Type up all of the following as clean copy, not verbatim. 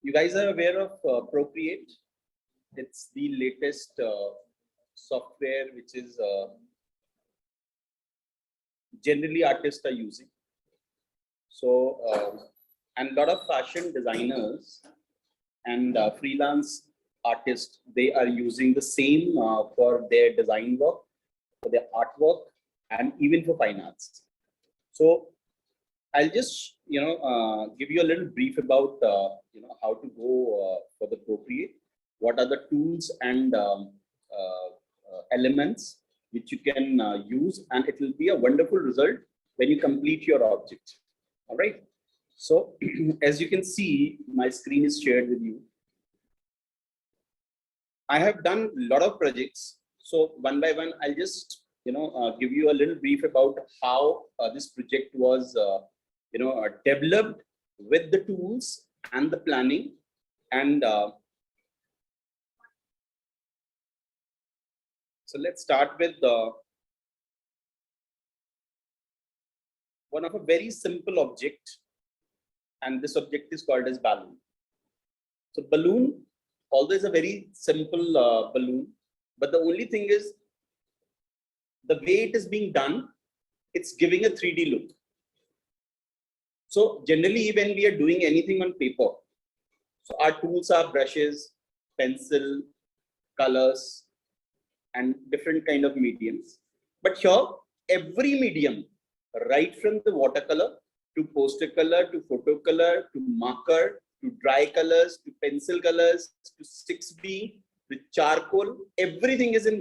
You guys are aware of Procreate? It's the latest software which is generally artists are using. So, and a lot of fashion designers and freelance artists, they are using the same for their design work, for their artwork, and even for fine arts. So I'll just give you a little brief about how to go for the Procreate. What are the tools and elements which you can use, and it will be a wonderful result when you complete your object. All right. So as you can see, my screen is shared with you. I have done a lot of projects. So one by one, I'll just give you a little brief about how this project was developed with the tools and the planning. And so let's start with one of a very simple object, and this object is called as balloon. So balloon, although is a very simple balloon, but the only thing is the way it is being done, it's giving a 3D look. So generally when we are doing anything on paper, so our tools are brushes, pencil, colors, and different kind of mediums. But here, every medium, right from the watercolor to poster color to photo color to marker to dry colors to pencil colors to 6B to charcoal, everything is in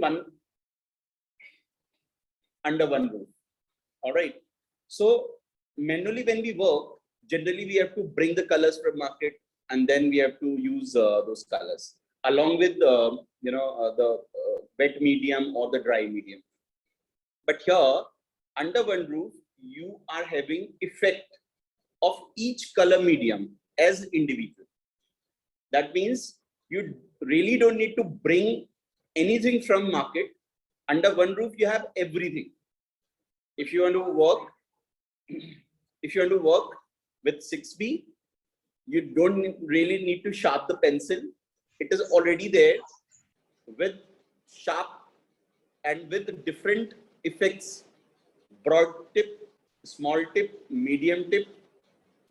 under one roof. All right. So manually when we work, generally we have to bring the colors from market, and then we have to use those colors along with the wet medium or the dry medium. But here under one roof, you are having effect of each color medium as individual. That means you really don't need to bring anything from market. Under one roof, you have everything. If you want to work with 6B, you don't really need to sharp the pencil. It is already there with sharp and with different effects: broad tip, small tip, medium tip,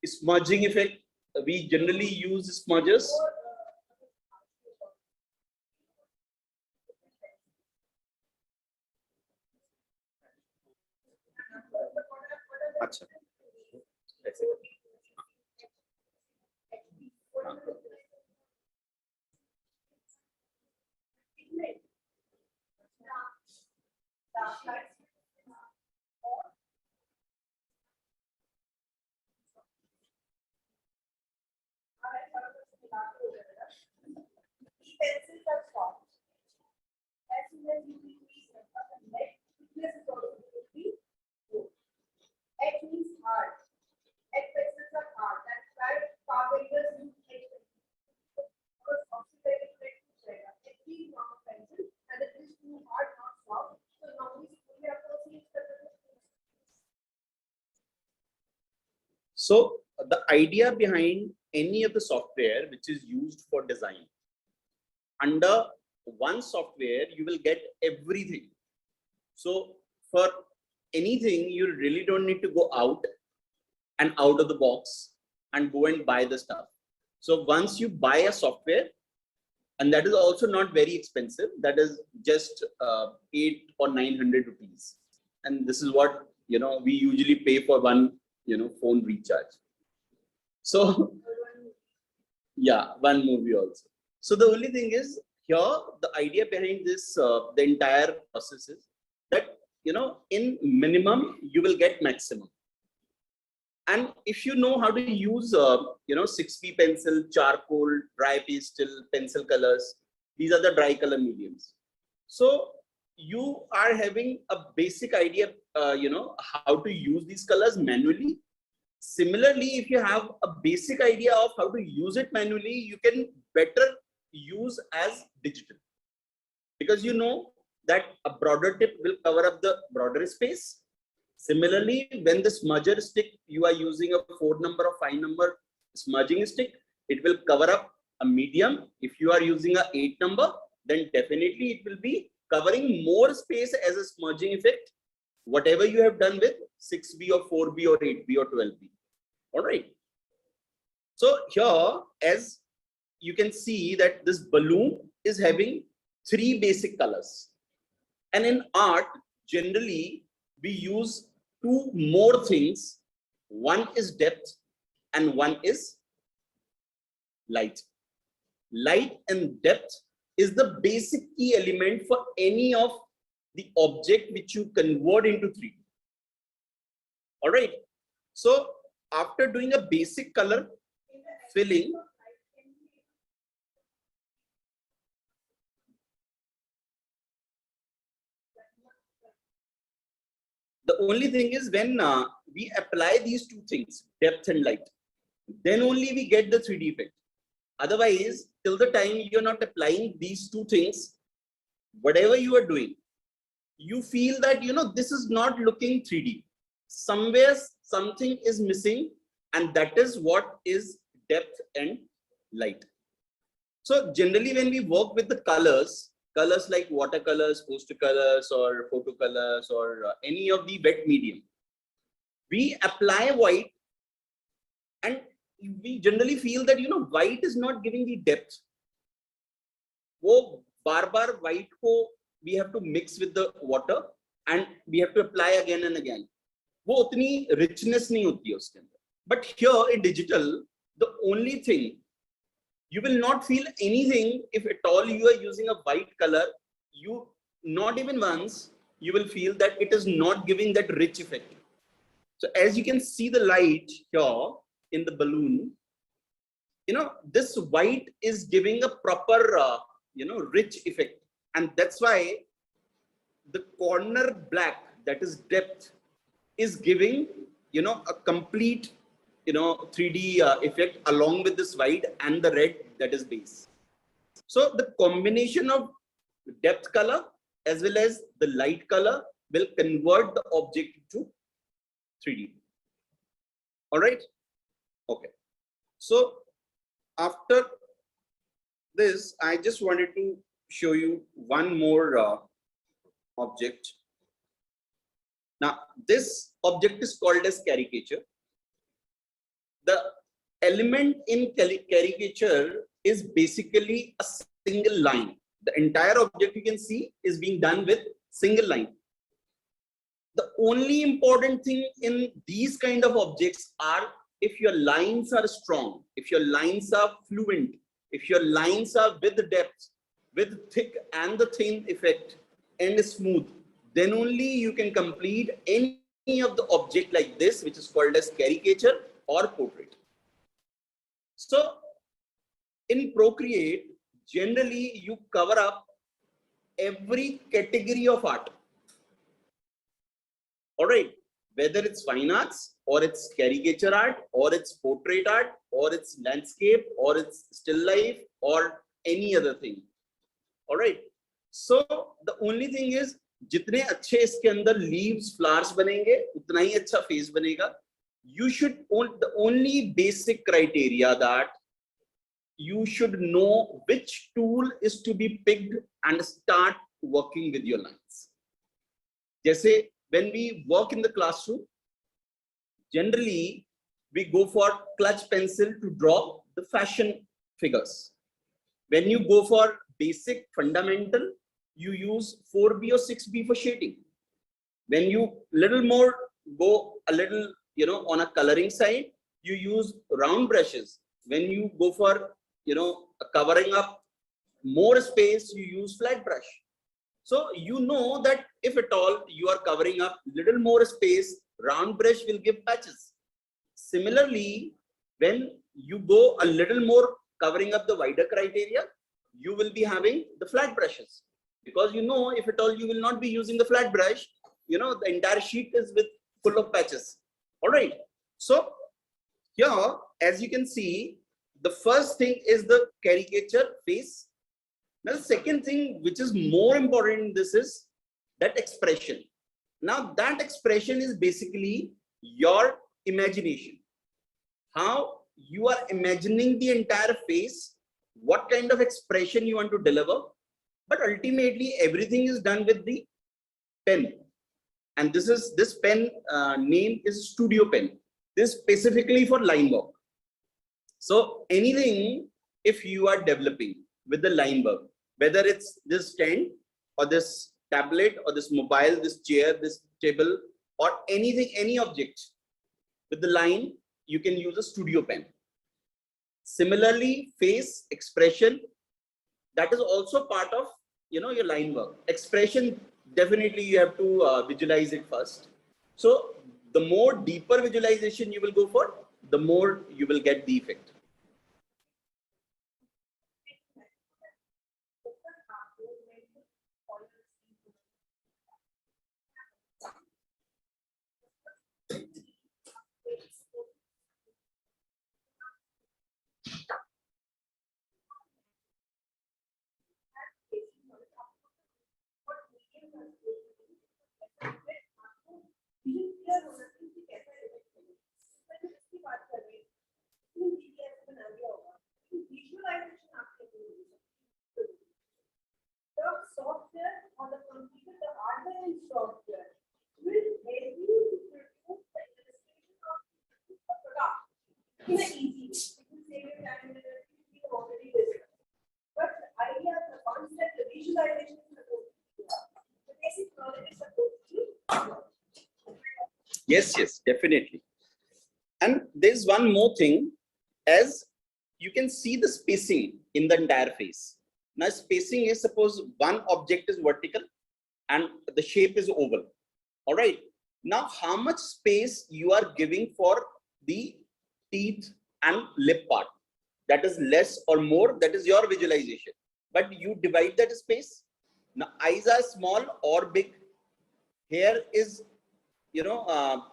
smudging effect. We generally use smudges. Achha. Pencils are soft. As soon as you increase the neck, thickness is also going to be good. Edge means hard. Edge pencils are hard. That's why carpenters use edge pencils. Because oxidative effect to check. It is not a pencil, and it is too hard, not soft. So normally we have to see So the idea behind any of the software which is used for design, under one software you will get everything. So for anything, you really don't need to go out and out of the box and go and buy the stuff. So once you buy a software, and that is also not very expensive, that is just 800 or 900 rupees, and this is what we usually pay for one phone recharge. So yeah, one movie also. So the only thing is here, the idea behind this, the entire process is that, in minimum, you will get maximum. And if you know how to use, 6B pencil, charcoal, dry pastel, pencil colors, these are the dry color mediums. So you are having a basic idea, how to use these colors manually. Similarly, if you have a basic idea of how to use it manually, you can better use as digital, because you know that a broader tip will cover up the broader space. Similarly, when the smudger stick, you are using a 4 number or 5 number smudging stick, It will cover up a medium. If you are using a 8 number, then definitely it will be covering more space as a smudging effect, whatever you have done with 6B or 4B or 8B or 12B. All right. So here, as you can see that this balloon is having 3 basic colors. And in art, generally, we use 2 more things. One is depth and one is light. Light and depth is the basic key element for any of the object which you convert into 3D. All right. So after doing a basic color filling, the only thing is when we apply these 2 things, depth and light, then only we get the 3D effect. Otherwise, till the time you're not applying these 2 things, whatever you are doing, you feel that, you know, this is not looking 3D. Somewhere something is missing, and that is what is depth and light. So generally when we work with the colors like watercolors, poster colors, or photo colors, or any of the wet medium, we apply white, and we generally feel that, you know, white is not giving the depth. वो बार-बार white को we have to mix with the water and we have to apply again and again. वो उतनी richness नहीं होती है उसके अंदर. But here in digital, the only thing, you will not feel anything if at all you are using a white color. You not even once you will feel that it is not giving that rich effect. So as you can see the light here in the balloon, you know, this white is giving a proper you know, rich effect, and that's why the corner black, that is depth, is giving, you know, a complete, you know, 3D effect along with this white and the red, that is base. So the combination of depth color as well as the light color will convert the object to 3D. All right. Okay. So after this, I just wanted to show you one more object. Now, this object is called as caricature. The element in caricature is basically a single line. The entire object you can see is being done with single line. The only important thing in these kind of objects are if your lines are strong, if your lines are fluent, if your lines are with depth, with thick and the thin effect and smooth, then only you can complete any of the object like this, which is called as caricature or portrait. So in Procreate, generally you cover up every category of art. All right, whether it's fine arts or it's caricature art or it's portrait art or it's landscape or it's still life or any other thing. All right, so the only thing is जितने अच्छे इसके अंदर leaves, flowers बनेंगे, उतना ही अच्छा face बनेगा. You should, the only basic criteria that you should know which tool is to be picked and start working with your lines. जैसे when we work in the classroom, generally we go for clutch pencil to draw the fashion figures. When you go for basic fundamental, you use 4B or 6B for shading. When you little more go a little, you know, on a coloring side, you use round brushes. When you go for, you know, covering up more space, you use flat brush. So you know that if at all you are covering up little more space, round brush will give patches. Similarly, when you go a little more covering up the wider criteria, you will be having the flat brushes. Because you know, if at all you will not be using the flat brush, you know, the entire sheet is with full of patches. All right. So here, as you can see, the first thing is the caricature face. Now, the second thing, which is more important in this, is that expression. Now, that expression is basically your imagination. How you are imagining the entire face, what kind of expression you want to deliver, but ultimately everything is done with the pen. And this pen name is Studio Pen. This specifically for line work. So anything, if you are developing with the line work, whether it's this stand or this tablet or this mobile, this chair, this table, or anything, any object with the line, you can use a Studio Pen. Similarly, face expression, that is also part of, you know, your line work. Expression, definitely you have to visualize it first. So the more deeper visualization you will go for, the more you will get the effect. Software on the computer, the hardware and software will help you to produce the illustration of the product in an easy way. It will save your time and energy. We have already discussed. But the idea, the concept, the visualization is supposed to be the basic knowledge is supposed to be. Yes, yes, definitely. And there's one more thing, as you can see the spacing in the entire face. Now spacing is, suppose one object is vertical and the shape is oval. All right. Now how much space you are giving for the teeth and lip part? That is less or more, that is your visualization. But you divide that space. Now eyes are small or big. Hair is, you know,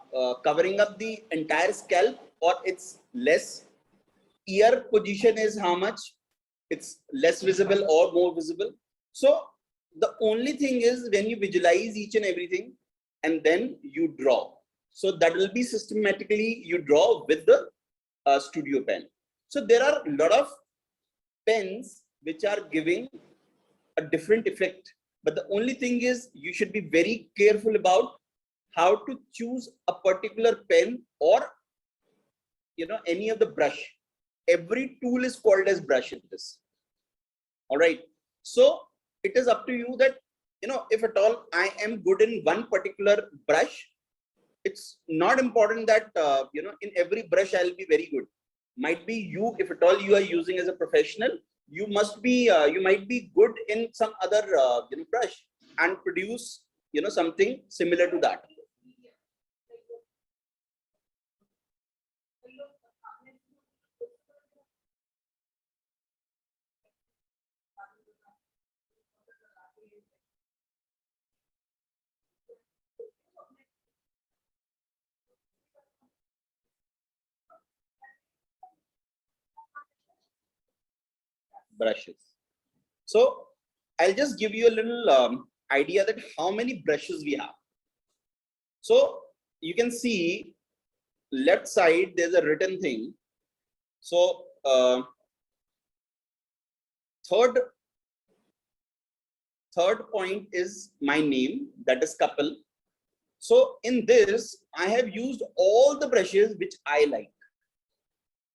covering up the entire scalp, or it's less. Ear position is how much? It's less visible or more visible. So the only thing is, when you visualize each and everything and then you draw, so that will be systematically you draw with the Studio Pen. So there are a lot of pens which are giving a different effect, but the only thing is you should be very careful about how to choose a particular pen, or, you know, any of the brush. Every tool is called as brush in this. All right. So it is up to you that, you know, if at all I am good in one particular brush, it's not important that, you know, in every brush I'll be very good. Might be you, if at all you are using as a professional, you must be, you might be good in some other, you know, brush and produce, you know, something similar to that. Brushes. So I'll just give you a little idea that how many brushes we have. So you can see left side, there's a written thing. So third point is my name, that is Kapil. So in this, I have used all the brushes which I like.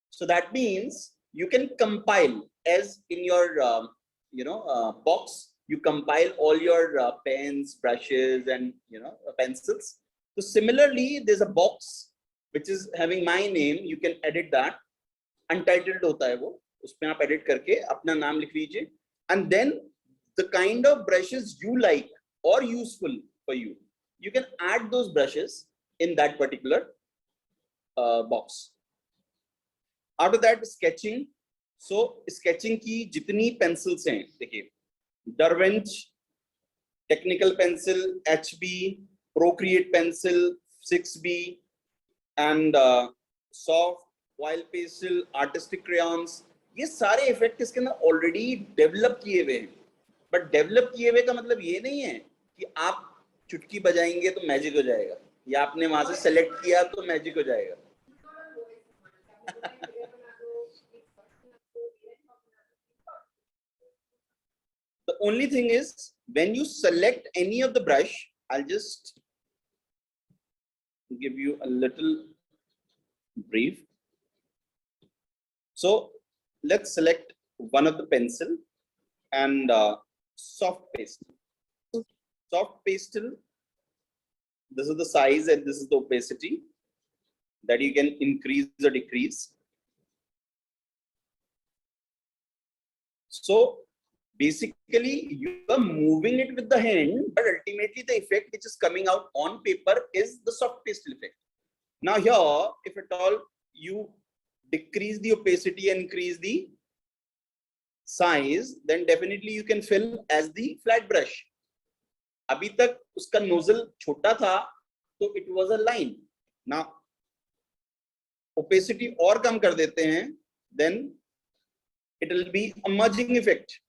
So that means you can compile, as in your you know, box, you compile all your pens, brushes, and, you know, pencils. So similarly, there's a box which is having my name. You can edit that. Untitled होता है वो, उसमें आप edit करके अपना नाम लिख लीजिए. And then the kind of brushes you like or useful for you, you can add those brushes in that particular box. After that, sketching. So sketching की जितनी pencils हैं, देखिए, Derwent, Technical Pencil, HB, Procreate Pencil, 6B, and Soft, Wild Pencil, Artistic Crayons. ये सारे effect इसके अंदर already develop किए हुए हैं. बट डेवलप किए हुए का मतलब ये नहीं है कि आप चुटकी बजाएंगे तो मैजिक हो जाएगा, या आपने वहां से सेलेक्ट किया तो मैजिक हो जाएगा. only thing is when you select any of the brush, I'll just give you a little brief. So let's select one of the pencil and soft pastel. Soft pastel, this is the size and this is the opacity that you can increase or decrease. So basically you are moving it with the hand, but ultimately the effect which is coming out on paper is the soft pastel effect. Now here, if at all you decrease the opacity and increase the size, then definitely you can fill as the flat brush. अभी तक उसका nozzle छोटा था, तो it was a line. Now opacity और कम कर देते हैं, then it will be a merging effect.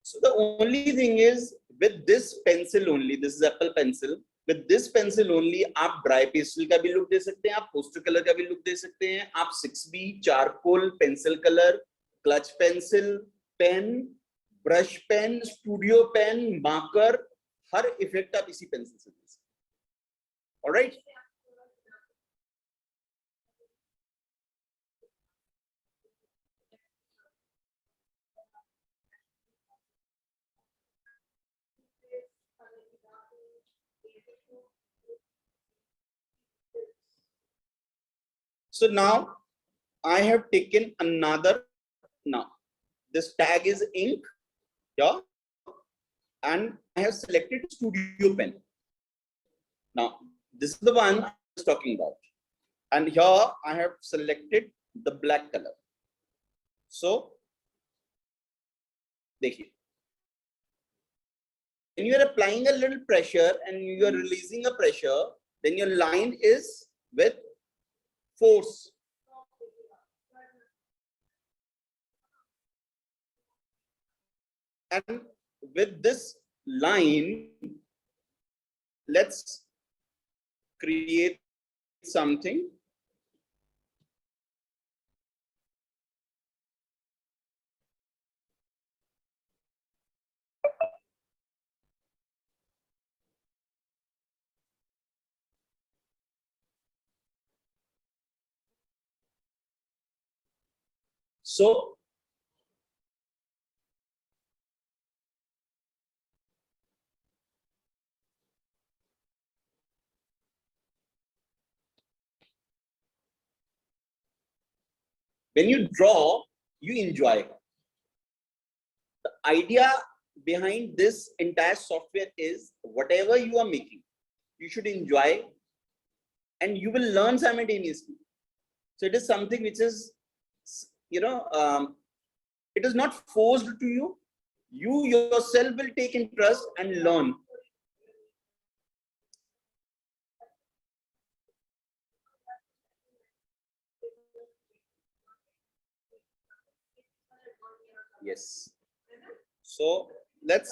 So the only thing is with this pencil only, this is Apple pencil. With this pencil only, आप dry pastel का भी look दे सकते हैं, आप poster color का भी look दे सकते हैं, आप 6B, charcoal, pencil color, clutch pencil, pen, brush pen, studio pen, marker, हर effect आप इसी pencil से दे सकते हैं. All right? So now I have taken another, now this tag is ink here, and I have selected studio pen. Now this is the one I was talking about, and here I have selected the black color. So देखिए, when you are applying a little pressure and you are releasing a pressure, then your line is with force. And with this line, let's create something. So when you draw, you enjoy. The idea behind this entire software is whatever you are making, you should enjoy and you will learn simultaneously. So it is something which is, you know, it is not forced to you. You yourself will take interest and learn. Yes. So let's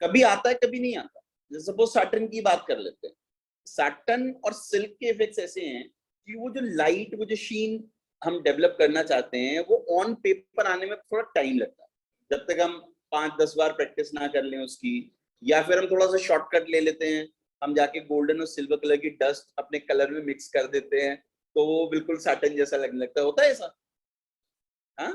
कभी आता है कभी नहीं आता. जैसे suppose Saturn की बात कर लेते हैं. सैटर्न और सिल्क के इफेक्ट्स ऐसे हैं कि वो जो लाइट, वो जो शीन हम डेवलप करना चाहते हैं, वो ऑन पेपर आने में थोड़ा टाइम लगता है. जब तक हम 5-10 बार प्रैक्टिस ना कर लें उसकी, या फिर हम थोड़ा सा शॉर्टकट ले लेते हैं, हम जाके गोल्डन और सिल्वर कलर की डस्ट अपने कलर में मिक्स कर देते हैं, तो वो बिल्कुल सैटर्न जैसा लगने लगता है. होता है ऐसा? हाँ.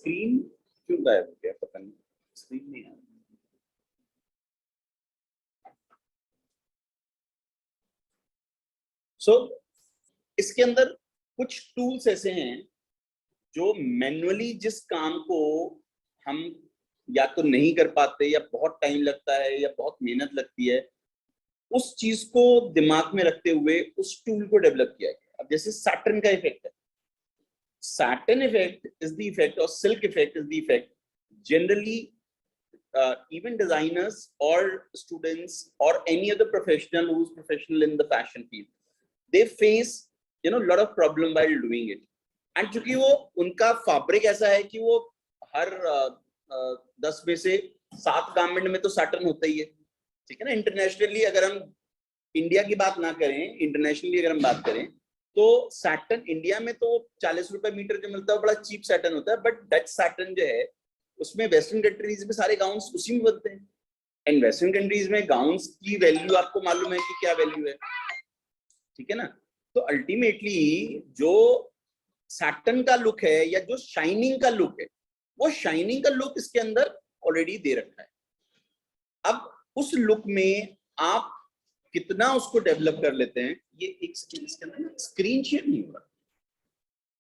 स्क्रीन क्यों गायब हो गया, पता नहीं, स्क्रीन नहीं है। सो इसके अंदर कुछ टूल्स ऐसे हैं जो मैन्युअली जिस काम को हम या तो नहीं कर पाते या बहुत टाइम लगता है या बहुत मेहनत लगती है, उस चीज को दिमाग में रखते हुए उस टूल को डेवलप किया गया। अब जैसे सैटर्न का इफेक्ट है, Saturn effect is the effect, or silk effect is the effect. Generally, even designers or students or any other professional who's professional in the fashion field, they face lot of problem while doing it. And चूंकि वो उनका fabric ऐसा है कि वो हर 10 में से 7 garment में तो सैटर्न होता ही है, ठीक है ना। इंटरनेशनली अगर हम इंडिया की बात ना करें, इंटरनेशनली अगर हम बात करें तो सैटर्न इंडिया में तो 40 रुपए मीटर जो मिलता है बड़ा चीप सैटर्न होता है, बट डच सैटर्न जो है उसमें वेस्टर्न कंट्रीज में सारे गाउन्स उसी में बनते हैं। एंड वेस्टर्न कंट्रीज में गाउन्स की वैल्यू आपको मालूम है कि क्या वैल्यू है, ठीक है ना। तो अल्टीमेटली जो सैटर्न का लुक है या जो शाइनिंग का लुक है, वो शाइनिंग का लुक इसके अंदर ऑलरेडी दे रखा है। अब उस लुक में आप कितना उसको डेवलप कर लेते हैं, ये एक इसके अंदर ना स्क्रीन शेयर नहीं हो रहा,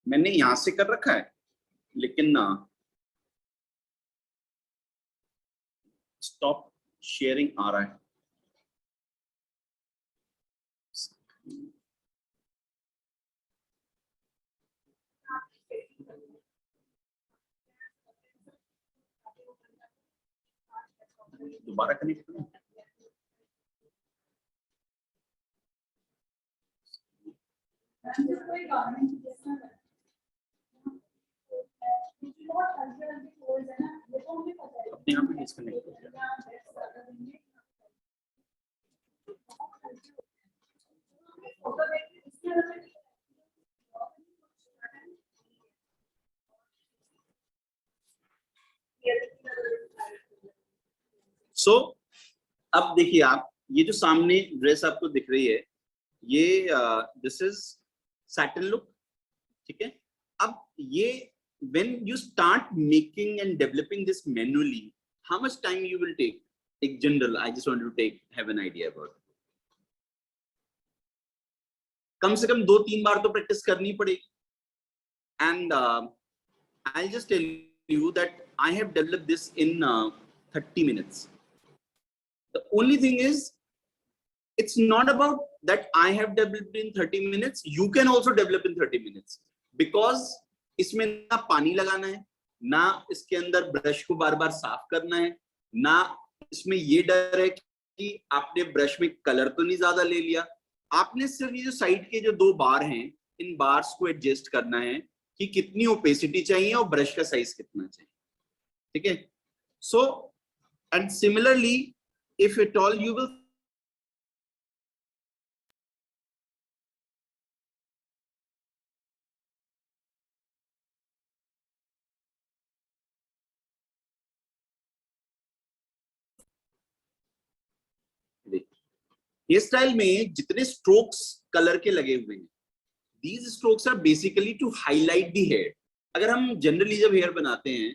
मैंने यहां से कर रखा है लेकिन ना स्टॉप शेयरिंग आ रहा है। दोबारा कनेक्ट करूं? अपने आप में डिस्कनेक्ट हो गया। सो अब देखिए आप, ये जो सामने ड्रेस आपको दिख रही है, ये दिस इज सैटर्न लुक, ठीक है। अब ये when you start making and developing this manually, how much time you will take? In general, I just want to have an idea about it. कम से कम 2-3 बार तो प्रैक्टिस करनी पड़ेगी। And I'll just tell you that I have developed this in 30 minutes. The only thing is, it's not about that I have developed in 30 minutes. You can also develop in 30 minutes because इसमें ना पानी लगाना है, ना इसके अंदर brush को बार बार साफ करना है, ना इसमें ये डर है कि आपने ब्रश में कलर तो नहीं ज्यादा ले लिया। आपने सिर्फ ये जो साइड के जो 2 बार हैं, इन बार्स को एडजस्ट करना है कि कितनी ओपेसिटी चाहिए और ब्रश का साइज कितना चाहिए, ठीक है। So and similarly if at all you will hair style में जितने स्ट्रोक्स कलर के लगे हुए हैं, these strokes are basically to highlight the hair. अगर हम जनरली जब हेयर बनाते हैं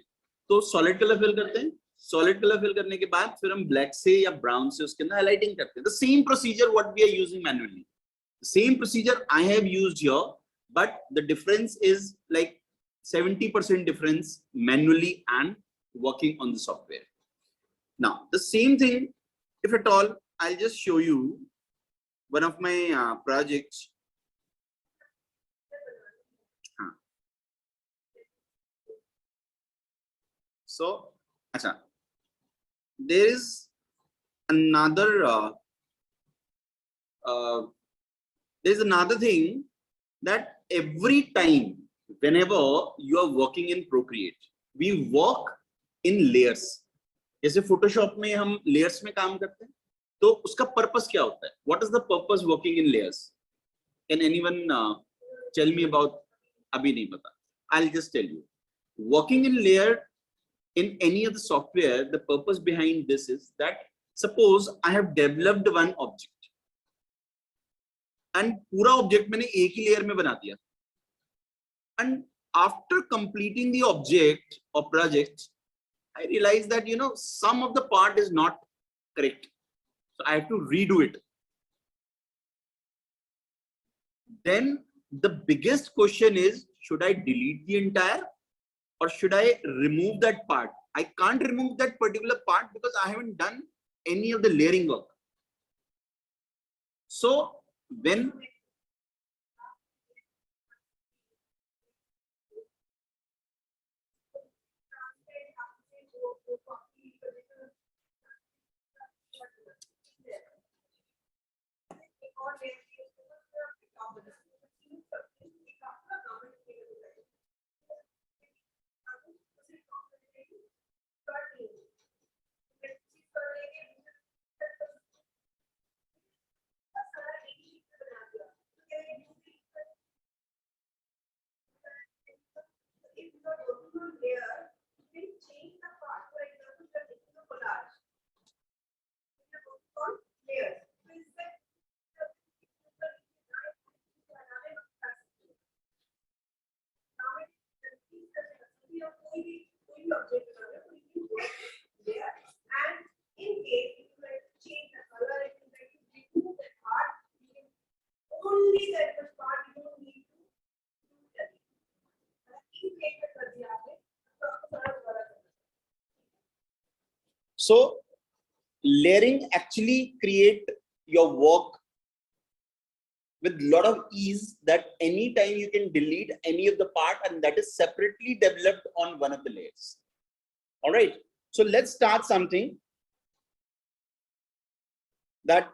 तो सॉलिड कलर फिल करते हैं, सॉलिड कलर फिल करने के बाद फिर हम ब्लैक से या ब्राउन से उसके अंदर हाइलाइटिंग करते हैं। The same procedure what we are using manually, the same procedure I have used here, but the difference is like 70% difference manually and working on the software. Now the same thing, if at all, I'll just show you one of my projects. So acha, there is another thing that every time whenever you are working in Procreate, we work in layers. जैसे Photoshop में हम layers में काम करते हैं, तो उसका purpose क्या होता है? What is the purpose working in layers? Can anyone tell me about? अभी नहीं पता, I'll just tell you. Working in layer in any of the software, the purpose behind this is that suppose I have developed one object and पूरा object मैंने एक ही layer में बना दिया, and after completing the object or project, I realized that, you know, some of the part is not correct. So I have to redo it. Then the biggest question is, should I delete the entire or should I remove that part? I can't remove that particular part because I haven't done any of the layering work. So when so layering actually create your work with a lot of ease, that anytime you can delete any of the part and that is separately developed on one of the layers. All right, so let's start something that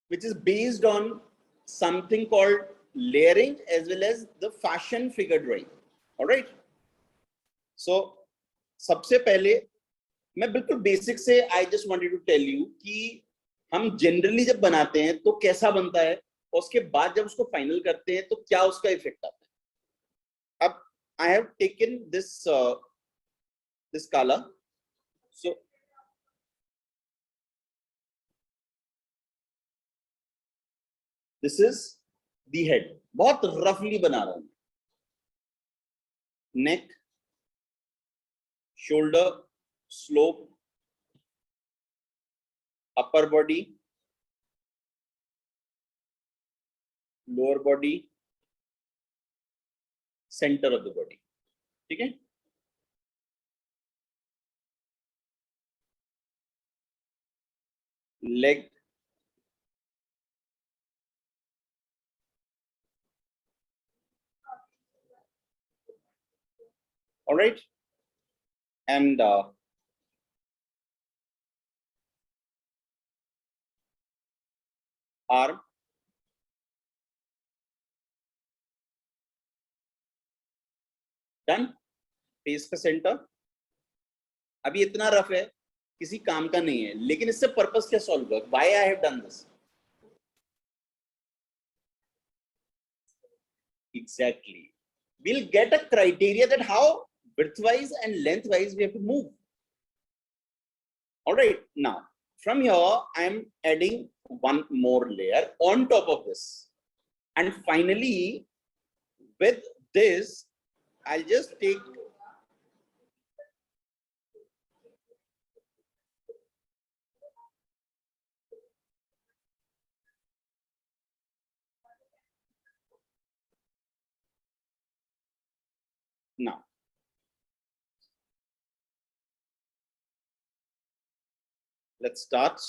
which is based on something called layering as well as the fashion figure drawing. All right, so सबसे पहले मैं बिल्कुल basic से I just wanted to tell you कि हम generally जब बनाते हैं तो कैसा बनता है और उसके बाद जब उसको फाइनल करते हैं तो क्या उसका इफेक्ट आता है. अब आई हैव टेकन दिस काला, so this is the head. बहुत रफली बना रहा हूं. नेक, shoulder, slope, upper body, lower body, center of the body. ठीक है. Leg, all right, and arm, done. Face का सेंटर. अभी इतना रफ है, किसी काम का नहीं है, लेकिन इससे पर्पस क्या सॉल्व होगा? Why I have done this? Exactly, we'll get a criteria that how width wise and length wise we have to move. All right, now from here I am adding one more layer on top of this, and finally with this I'll just take now. Let's start.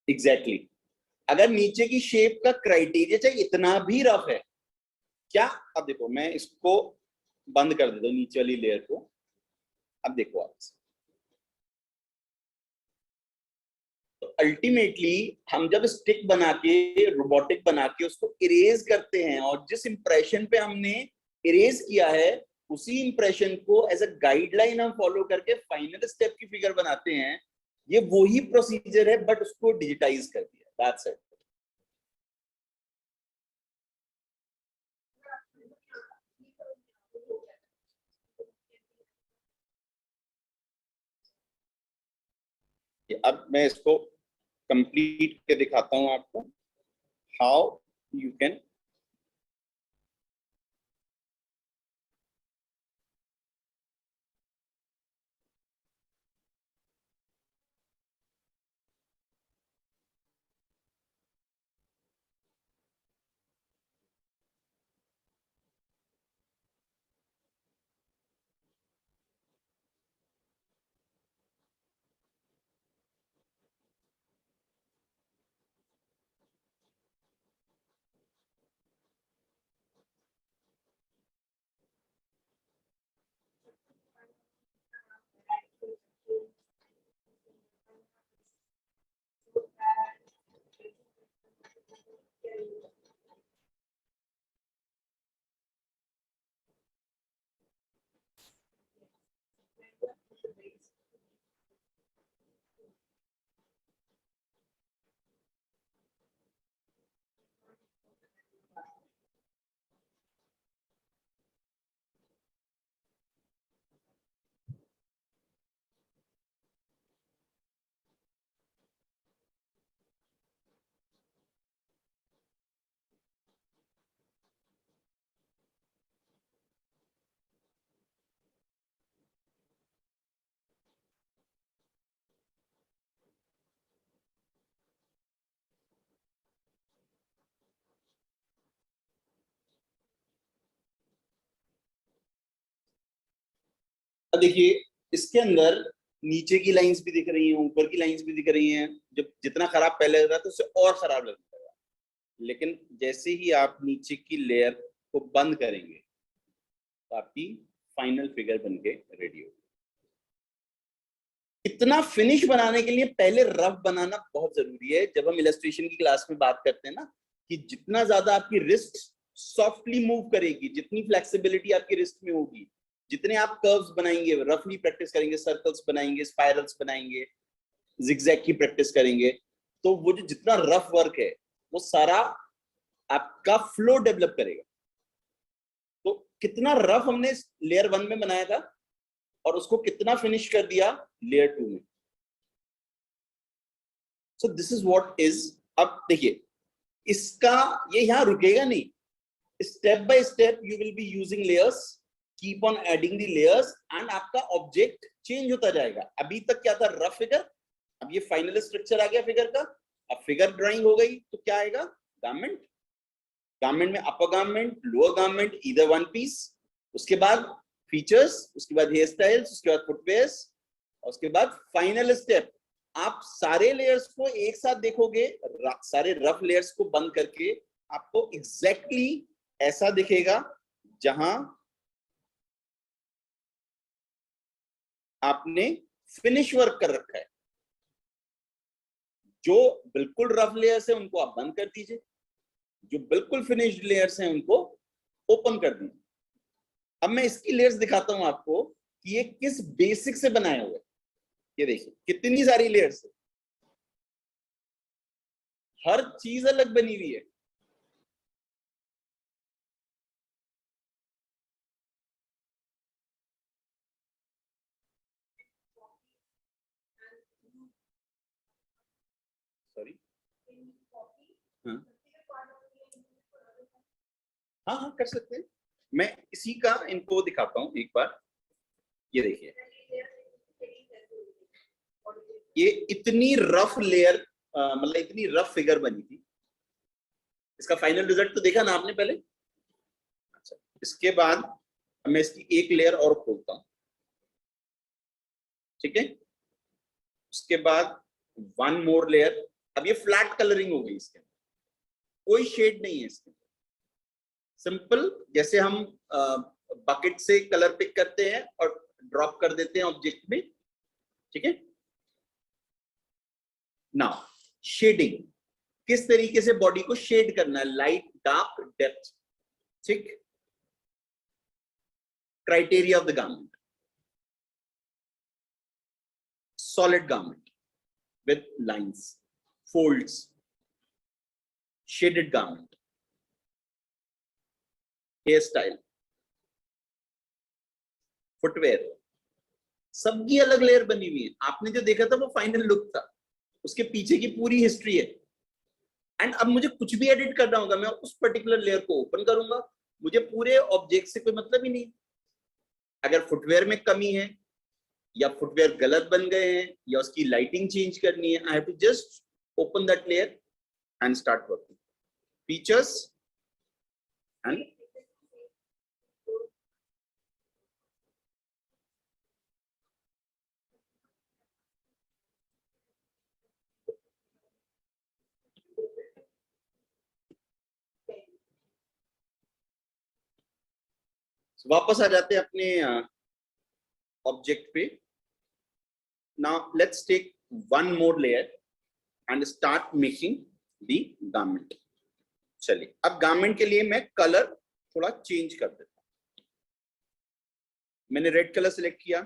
Exactly. अगर नीचे की shape का criteria चाहिए इतना भी rough है क्या? अब देखो मैं इसको बंद कर देता हूं नीचे वाली लेयर को. अब देखो आप, तो अल्टीमेटली हम जब स्टिक बना के रोबोटिक बना के उसको इरेज करते हैं और जिस इंप्रेशन पे हमने इरेज किया है उसी इंप्रेशन को एज अ गाइडलाइन हम फॉलो करके फाइनल स्टेप की फिगर बनाते हैं. ये वही प्रोसीजर है बट उसको डिजिटाइज कर दिया. That's it. अब मैं इसको कंप्लीट के दिखाता हूं आपको, हाउ यू कैन देखिए इसके अंदर नीचे की लाइंस भी दिख रही हैं, ऊपर की लाइंस भी दिख रही हैं। जब जितना खराब पहले लग रहा था उससे और खराब लगता है, लेकिन जैसे ही आप नीचे की लेयर को बंद करेंगे तो आपकी फाइनल फिगर बनके रेडी होगी। इतना फिनिश बनाने के लिए पहले रफ बनाना बहुत जरूरी है। जब हम इलस्ट्रेशन की क्लास में बात करते हैं ना कि जितना ज्यादा आपकी रिस्ट सॉफ्टली मूव करेगी, जितनी फ्लेक्सिबिलिटी आपकी रिस्ट में होगी, जितने आप कर्व्स बनाएंगे, रफली प्रैक्टिस करेंगे, सर्कल्स बनाएंगे, स्पाइरल्स बनाएंगे, जिगजैग की प्रैक्टिस करेंगे, तो वो जो जितना रफ वर्क है वो सारा आपका फ्लो डेवलप करेगा। तो कितना रफ हमने लेयर 1 में बनाया था और उसको कितना फिनिश कर दिया लेयर 2 में। So this is what is. अब देखिए इसका ये यहां रुकेगा नहीं, step by step you will be using layers, keep on adding the layers and आपका ऑब्जेक्ट चेंज होता जाएगा। अभी तक क्या था, रफ फिगर, अब ये फाइनल स्ट्रक्चर आ गया फिगर का। अब फिगर ड्राइंग हो गई तो क्या आएगा, गारमेंट, गारमेंट में upper garment, lower garment, either one piece, उसके बाद फीचर्स, उसके बाद हेयर स्टाइल्स, उसके बाद फुटवेयर्स, और उसके बाद फाइनल स्टेप। आप सारे लेयर्स को एक साथ देखोगे, सारे रफ लेयर्स को बंद करके आपको एग्जैक्टली ऐसा दिखेगा जहां आपने फिनिश वर्क कर रखा है। जो बिल्कुल रफ लेयर्स है उनको आप बंद कर दीजिए, जो बिल्कुल फिनिश्ड लेयर्स हैं उनको ओपन कर दीजिए। अब मैं इसकी लेयर्स दिखाता हूं आपको कि ये किस बेसिक से बनाए हुए। ये देखिए कितनी सारी लेयर्स है, हर चीज अलग बनी हुई है। सॉरी, हाँ हाँ हाँ कर सकते हैं। मैं इसी का इनको दिखाता हूं एक बार। ये देखिए ये इतनी रफ लेयर, मतलब इतनी रफ फिगर बनी थी। इसका फाइनल रिजल्ट तो देखा ना आपने पहले। अच्छा, इसके बाद मैं इसकी एक लेयर और खोलता हूं, ठीक है। उसके बाद वन मोर लेयर। अब ये फ्लैट कलरिंग हो गई, इसके अंदर कोई शेड नहीं है इसके अंदर। सिंपल, जैसे हम बकेट से कलर पिक करते हैं और ड्रॉप कर देते हैं ऑब्जेक्ट में, ठीक है। नाउ शेडिंग, किस तरीके से बॉडी को शेड करना है, लाइट, डार्क, डेप्थ, ठीक। Criteria of the garment, solid garment with lines, folds, shaded garment, hairstyle, footwear, सबकी अलग लेयर बनी हुई है। आपने जो देखा था वो फाइनल लुक था, उसके पीछे की पूरी हिस्ट्री है। एंड अब मुझे कुछ भी एडिट करना होगा, मैं उस पर्टिकुलर लेयर को ओपन करूंगा, मुझे पूरे ऑब्जेक्ट से कोई मतलब ही नहीं। अगर फुटवेयर में कमी है या फुटवेयर गलत बन गए हैं या उसकी लाइटिंग चेंज करनी है, I have to just open that layer and start working features and वापस आ जाते हैं अपने ऑब्जेक्ट पे। Now let's take one more layer and start making the garment. चलिए, अब गारमेंट के लिए मैं कलर थोड़ा चेंज कर देता हूं। मैंने रेड कलर सिलेक्ट किया,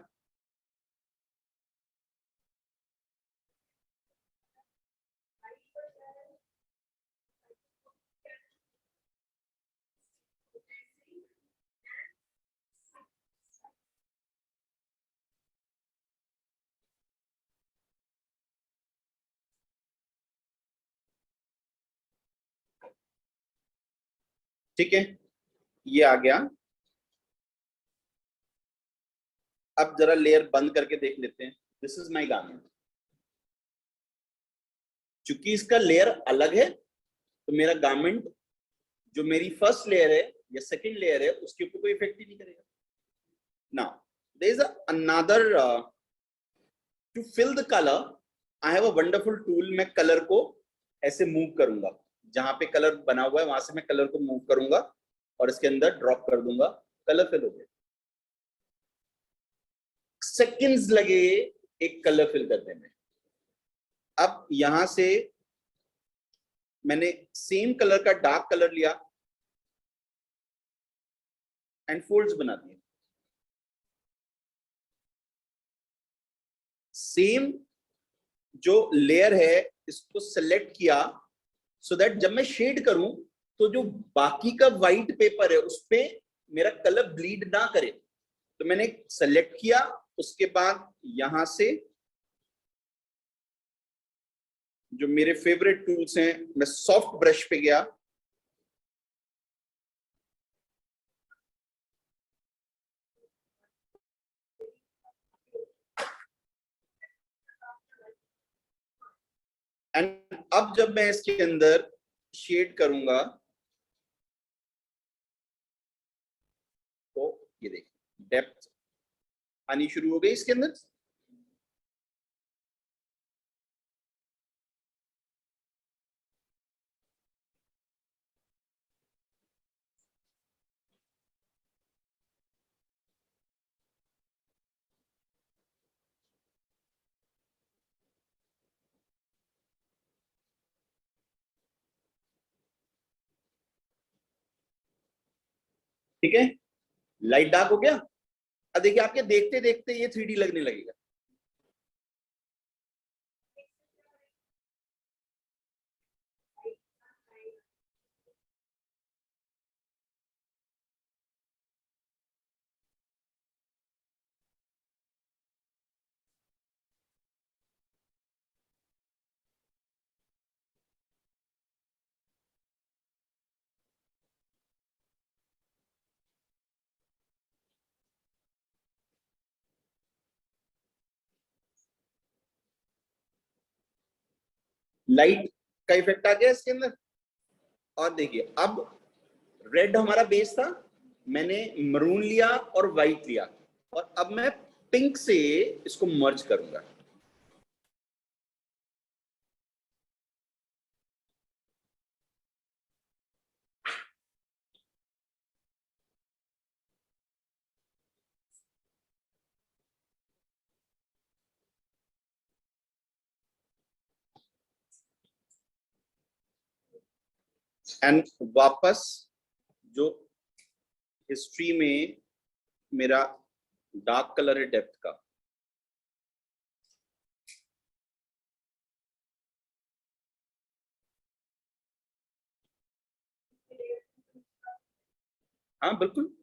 ठीक है, ये आ गया। अब जरा लेयर बंद करके देख लेते हैं। This is my garment. चूंकि इसका लेयर अलग है तो मेरा गारमेंट जो मेरी फर्स्ट लेयर है या सेकंड लेयर है उसके ऊपर कोई इफेक्ट ही नहीं करेगा। Now there is another to fill the colour, I have a wonderful tool. मैं कलर को ऐसे मूव करूंगा, जहां पे कलर बना हुआ है वहां से मैं कलर को मूव करूंगा और इसके अंदर ड्रॉप कर दूंगा, कलर फिल हो गया। सेकंड्स लगे एक कलर फिल करने में। अब यहां से मैंने सेम कलर का डार्क कलर लिया एंड फोल्ड्स बना दिए। सेम जो लेयर है इसको सेलेक्ट किया सो दैट जब मैं शेड करूं तो जो बाकी का व्हाइट पेपर है उस पे मेरा कलर ब्लीड ना करे। तो मैंने सेलेक्ट किया, उसके बाद यहां से जो मेरे फेवरेट टूल्स हैं मैं सॉफ्ट ब्रश पे गया, एंड अब जब मैं इसके अंदर शेड करूंगा तो ये देखिए डेप्थ आनी शुरू हो गई इसके अंदर। ठीक है, लाइट डार्क हो गया। अब देखिए आपके देखते देखते ये 3D लगने लगेगा। लाइट का इफेक्ट आ गया इसके अंदर। और देखिए अब रेड हमारा बेस था, मैंने मरून लिया और व्हाइट लिया और अब मैं पिंक से इसको मर्ज करूंगा। एंड वापस जो हिस्ट्री में मेरा डार्क कलर है डेप्थ का, हाँ बिल्कुल।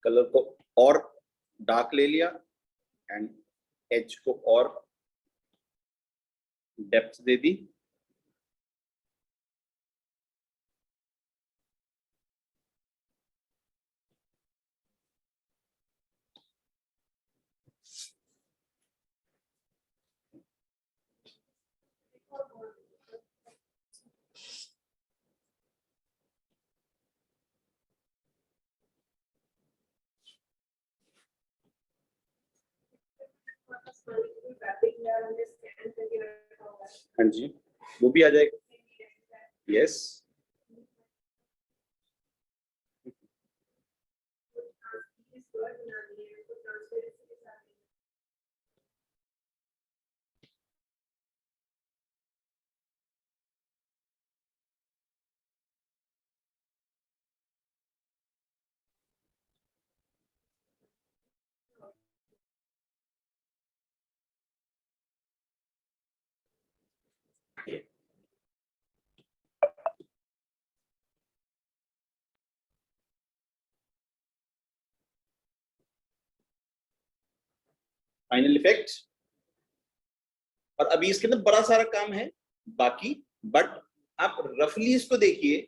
कलर को और डार्क ले लिया एंड एज को और डेप्थ दे दी। हाँ जी, वो भी आ जाएगा। Yes, final effect. और अभी इसके अंदर बड़ा सारा काम है बाकी, बट आप रफली इसको देखिए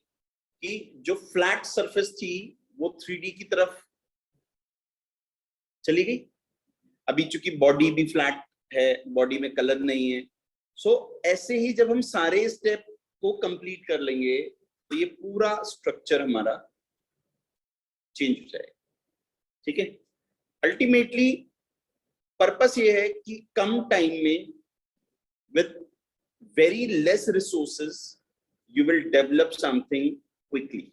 कि जो फ्लैट सरफेस थी वो 3D की तरफ चली गई। अभी चूंकि बॉडी भी फ्लैट है, बॉडी में कलर नहीं है, सो ऐसे ही जब हम सारे स्टेप को कंप्लीट कर लेंगे तो ये पूरा स्ट्रक्चर हमारा चेंज हो जाएगा। ठीक है, अल्टीमेटली पर्पस ये है कि कम टाइम में with very less resources you will develop something quickly.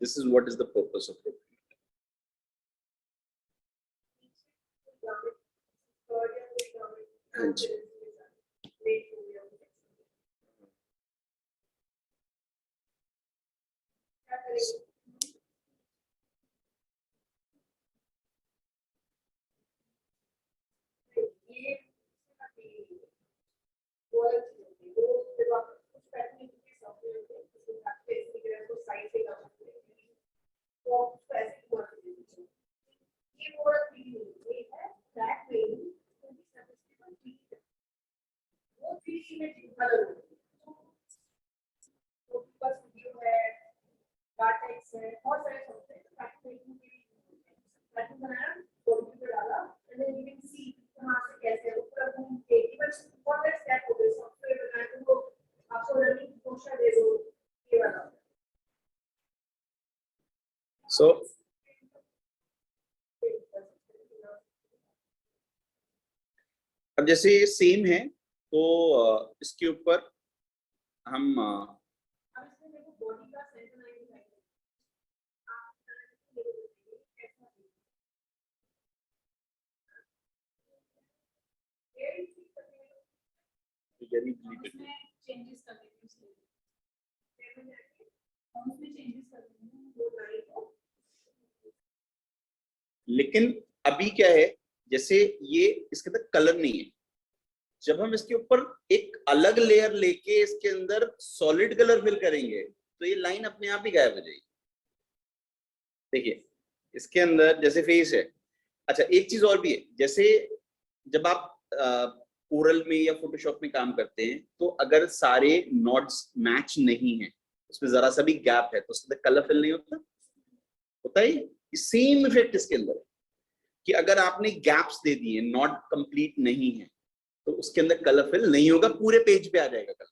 This is what is the purpose of it. हाँ जी, so अब जैसे ये सेम है तो इसके ऊपर हम लेकिन अभी क्या है, जैसे ये इसके अंदर कलर नहीं है, जब हम इसके ऊपर एक अलग लेयर लेके इसके अंदर सॉलिड कलर फिल करेंगे तो ये लाइन अपने आप ही गायब हो जाएगी। देखिए इसके अंदर जैसे फेस है। अच्छा, एक चीज और भी है, जैसे जब आप कोरल में या फोटोशॉप में काम करते हैं तो अगर सारे नोड्स मैच नहीं है, उसमें जरा सा भी गैप है तो उसके अंदर कलर फिल नहीं होता ही। सेम इफेक्ट इसके अंदर है कि अगर आपने गैप्स दे दिए, नॉट कंप्लीट नहीं है, तो उसके अंदर कलर फिल नहीं होगा, पूरे पेज पे आ जाएगा कलर।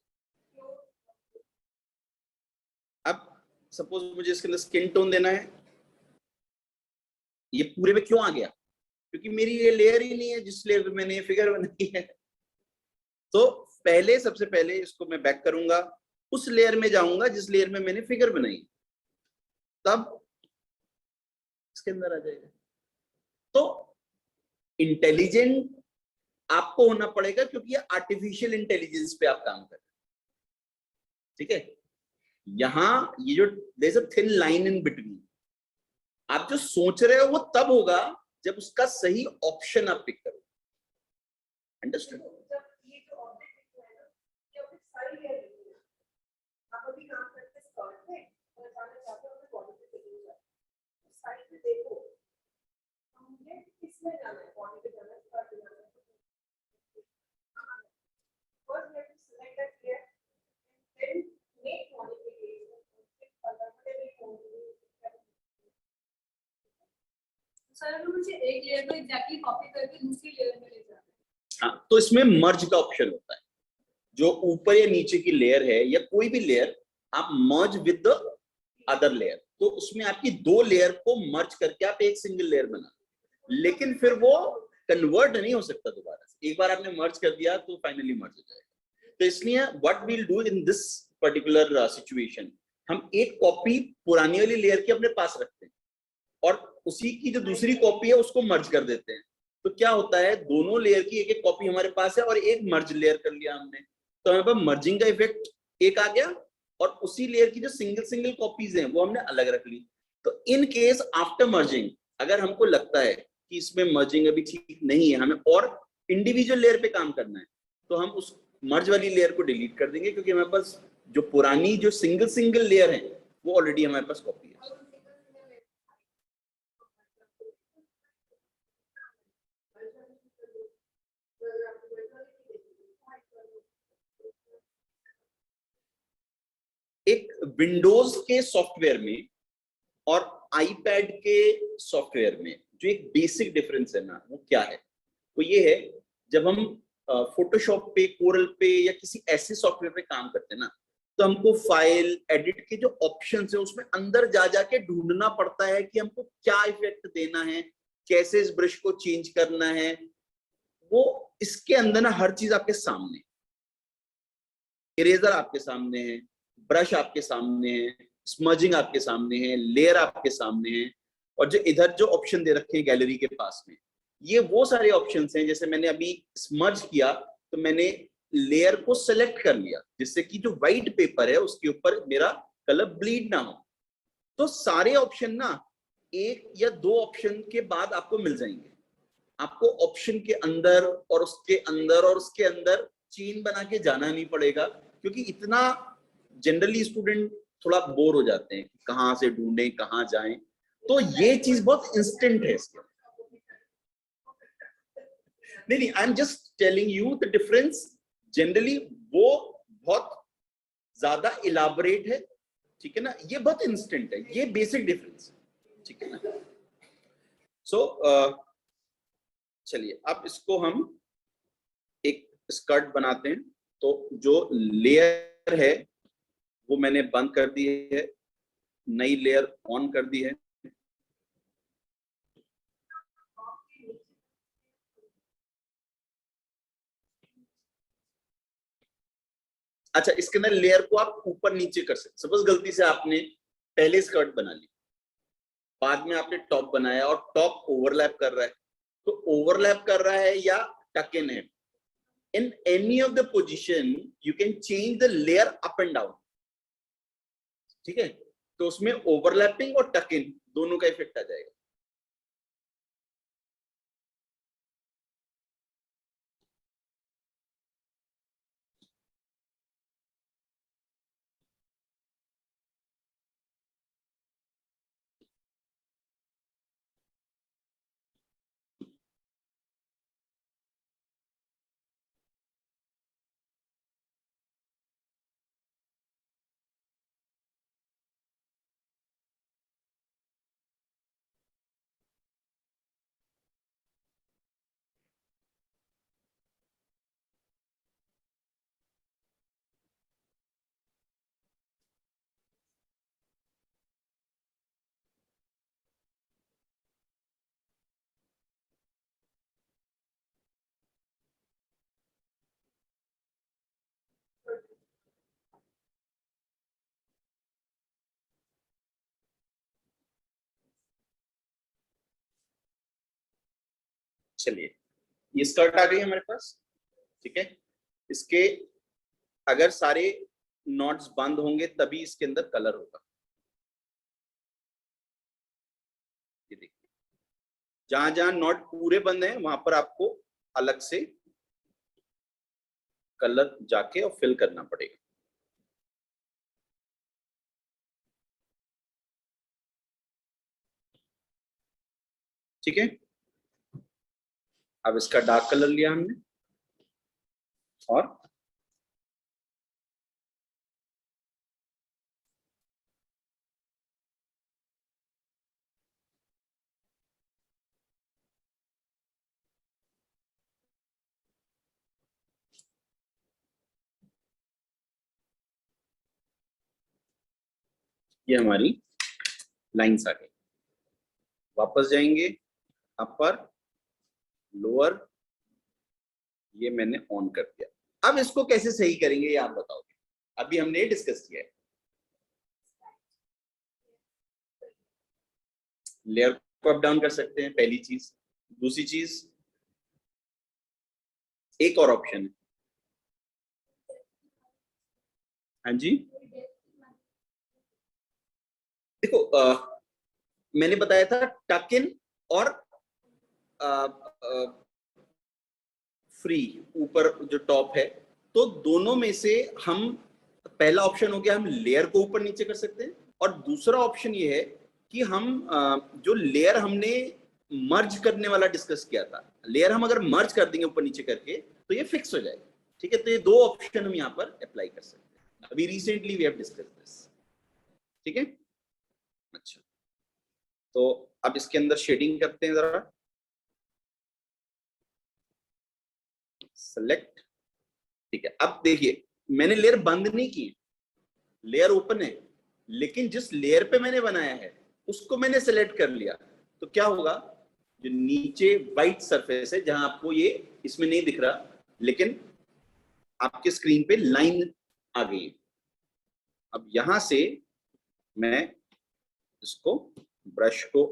अब सपोज मुझे इसके अंदर स्किन टोन देना है, ये पूरे में क्यों आ गया? क्योंकि मेरी ये लेयर ही नहीं है जिस लेयर पे मैंने ये फिगर बनाई है। तो पहले सबसे पहले इसको मैं बैक करूंगा, उस लेयर में जाऊंगा जिस लेयर में मैंने फिगर बनाई, तब इसके अंदर आ जाएगा। तो इंटेलिजेंट आपको होना पड़ेगा क्योंकि ये आर्टिफिशियल इंटेलिजेंस पे आप काम कर रहे हैं। ठीक है, यहां ये जो there is a thin line in between, आप जो सोच रहे हो वो तब होगा जब उसका सही ऑप्शन आप पिक करो। अंडरस्टैंड? सर अगर मुझे एक लेयर को एग्जैक्टली कॉपी करके दूसरी लेयर में ले जाना है, हाँ, तो इसमें मर्ज का ऑप्शन होता है। जो ऊपर या नीचे की लेयर है या कोई भी लेयर, आप merge with the other layer, तो उसमें आपकी दो लेयर को मर्ज करके आप एक सिंगल लेयर बना, लेकिन फिर वो कन्वर्ट नहीं हो सकता दोबारा से। एक बार आपने मर्ज कर दिया तो फाइनली मर्ज हो जाएगा। तो इसलिए what we'll do in this particular situation, हम एक कॉपी पुरानी वाली लेयर की अपने पास रखते हैं और उसी की जो दूसरी कॉपी है उसको मर्ज कर देते हैं। तो क्या होता है, दोनों लेयर की एक एक कॉपी हमारे पास है और एक मर्ज लेयर कर लिया हमने, तो हमारे पास मर्जिंग का इफेक्ट एक आ गया और उसी लेयर की जो सिंगल सिंगल कॉपीज हैं वो हमने अलग रख ली। तो इन केस आफ्टर मर्जिंग, अगर हमको लगता है कि इसमें मर्जिंग अभी ठीक नहीं है, हमें और इंडिविजुअल लेयर पे काम करना है, तो हम उस मर्ज वाली लेयर को डिलीट कर देंगे, क्योंकि हमारे पास जो पुरानी जो सिंगल सिंगल लेयर है वो ऑलरेडी हमारे पास कॉपी है। एक विंडोज के सॉफ्टवेयर में और आईपैड के सॉफ्टवेयर में जो एक बेसिक डिफरेंस है ना, वो क्या है, वो ये है, जब हम फोटोशॉप पे, कोरल पे या किसी ऐसे सॉफ्टवेयर पे काम करते हैं ना, तो हमको फाइल एडिट के जो ऑप्शंस है उसमें अंदर जा जाके ढूंढना पड़ता है कि हमको क्या इफेक्ट देना है, कैसे इस ब्रश को चेंज करना है। वो इसके अंदर ना हर चीज आपके सामने, इरेजर आपके सामने है, ब्रश आपके सामने है, स्मजिंग आपके सामने है, लेयर आपके सामने है, और जो इधर जो ऑप्शन दे रखे हैं गैलरी के पास में, ये वो सारे ऑप्शंस हैं। जैसे मैंने अभी स्मज किया तो मैंने लेयर को सेलेक्ट कर लिया जिससे कि जो व्हाइट पेपर है उसके ऊपर मेरा कलर ब्लीड ना हो। तो सारे ऑप्शन ना एक या दो ऑप्शन के बाद आपको मिल जाएंगे। आपको ऑप्शन के अंदर और उसके अंदर और उसके अंदर चेन बना के जाना नहीं पड़ेगा, क्योंकि इतना जनरली स्टूडेंट थोड़ा बोर हो जाते हैं, कहां से ढूंढें कहां जाएं। तो ये चीज बहुत इंस्टेंट है इसके। नहीं, I am just telling you the difference. Generally वो बहुत ज्यादा इलाबोरेट है, ठीक है ना, ये बहुत इंस्टेंट है, ये बेसिक डिफरेंस, ठीक है ना। सो चलिए अब इसको हम एक स्कर्ट बनाते हैं। तो जो लेयर है वो मैंने बंद कर दी है, नई लेयर ऑन कर दी है। अच्छा, इसके अंदर लेयर को आप ऊपर नीचे कर सकते। सपोज गलती से आपने पहले स्कर्ट बना ली, बाद में आपने टॉप बनाया और टॉप ओवरलैप कर रहा है, तो ओवरलैप कर रहा है या टक इन है, in any of the position you can change the layer up and down, ठीक है। तो उसमें ओवरलैपिंग और टक इन दोनों का इफेक्ट आ जाएगा। चलिए, ये स्कर्ट आ गई हमारे पास, ठीक है। इसके अगर सारे नॉट्स बंद होंगे तभी इसके अंदर कलर होगा। ये देखिए, जहां जहां नॉट पूरे बंद हैं वहां पर आपको अलग से कलर जाके और फिल करना पड़ेगा। ठीक है, अब इसका डार्क कलर लिया हमने और ये हमारी लाइंस आ गई। वापस जाएंगे, अपर लोअर, ये मैंने ऑन कर दिया। अब इसको कैसे सही करेंगे ये आप बताओगे, अभी हमने डिस्कस किया है। लेयर को अप डाउन कर सकते हैं, पहली चीज। दूसरी चीज, एक और ऑप्शन है। हाँ जी, देखो मैंने बताया था टक इन और फ्री, ऊपर जो टॉप है, तो दोनों में से हम, पहला ऑप्शन हो गया हम लेयर को ऊपर नीचे कर सकते हैं, और दूसरा ऑप्शन ये है कि हम जो लेयर हमने मर्ज करने वाला डिस्कस किया था, लेयर हम अगर मर्ज कर देंगे ऊपर नीचे करके तो ये फिक्स हो जाएगा। ठीक है, तो ये दो ऑप्शन हम यहाँ पर अप्लाई कर सकते हैं। अभी recently we have discuss this. ठीक है, अच्छा, तो अब इसके अंदर शेडिंग करते हैं जरा। सेलेक्ट, ठीक है। अब देखिए मैंने लेयर बंद नहीं की, लेयर ओपन है, लेकिन जिस लेयर पे मैंने बनाया है उसको मैंने सेलेक्ट कर लिया, तो क्या होगा, जो नीचे वाइट सरफेस है, जहां आपको ये इसमें नहीं दिख रहा, लेकिन आपके स्क्रीन पे लाइन आ गई है। अब यहां से मैं इसको, ब्रश को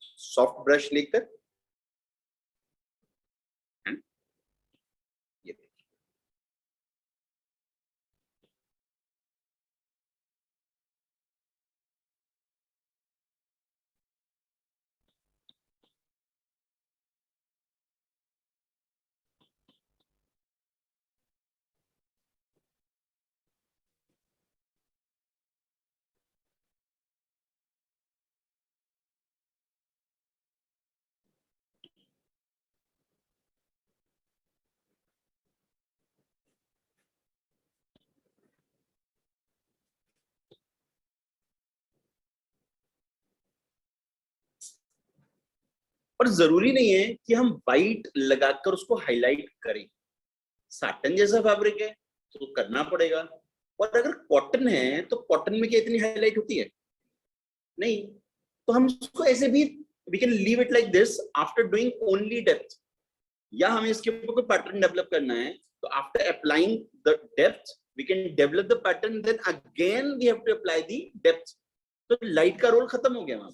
सॉफ्ट ब्रश लेकर, ये देखिए, और जरूरी नहीं है कि हम वाइट लगाकर उसको हाईलाइट करें। साटन जैसा फैब्रिक है तो करना पड़ेगा, और अगर कॉटन है तो कॉटन में क्या इतनी हाईलाइट होती है? नहीं, तो हम इसको ऐसे भी, we can leave it like this after doing only depth, या हमें इसके ऊपर कोई पैटर्न डेवलप करना है तो after applying the depth we can develop the pattern, then again we have to apply the depth. तो लाइट का रोल खत्म हो गया वहां।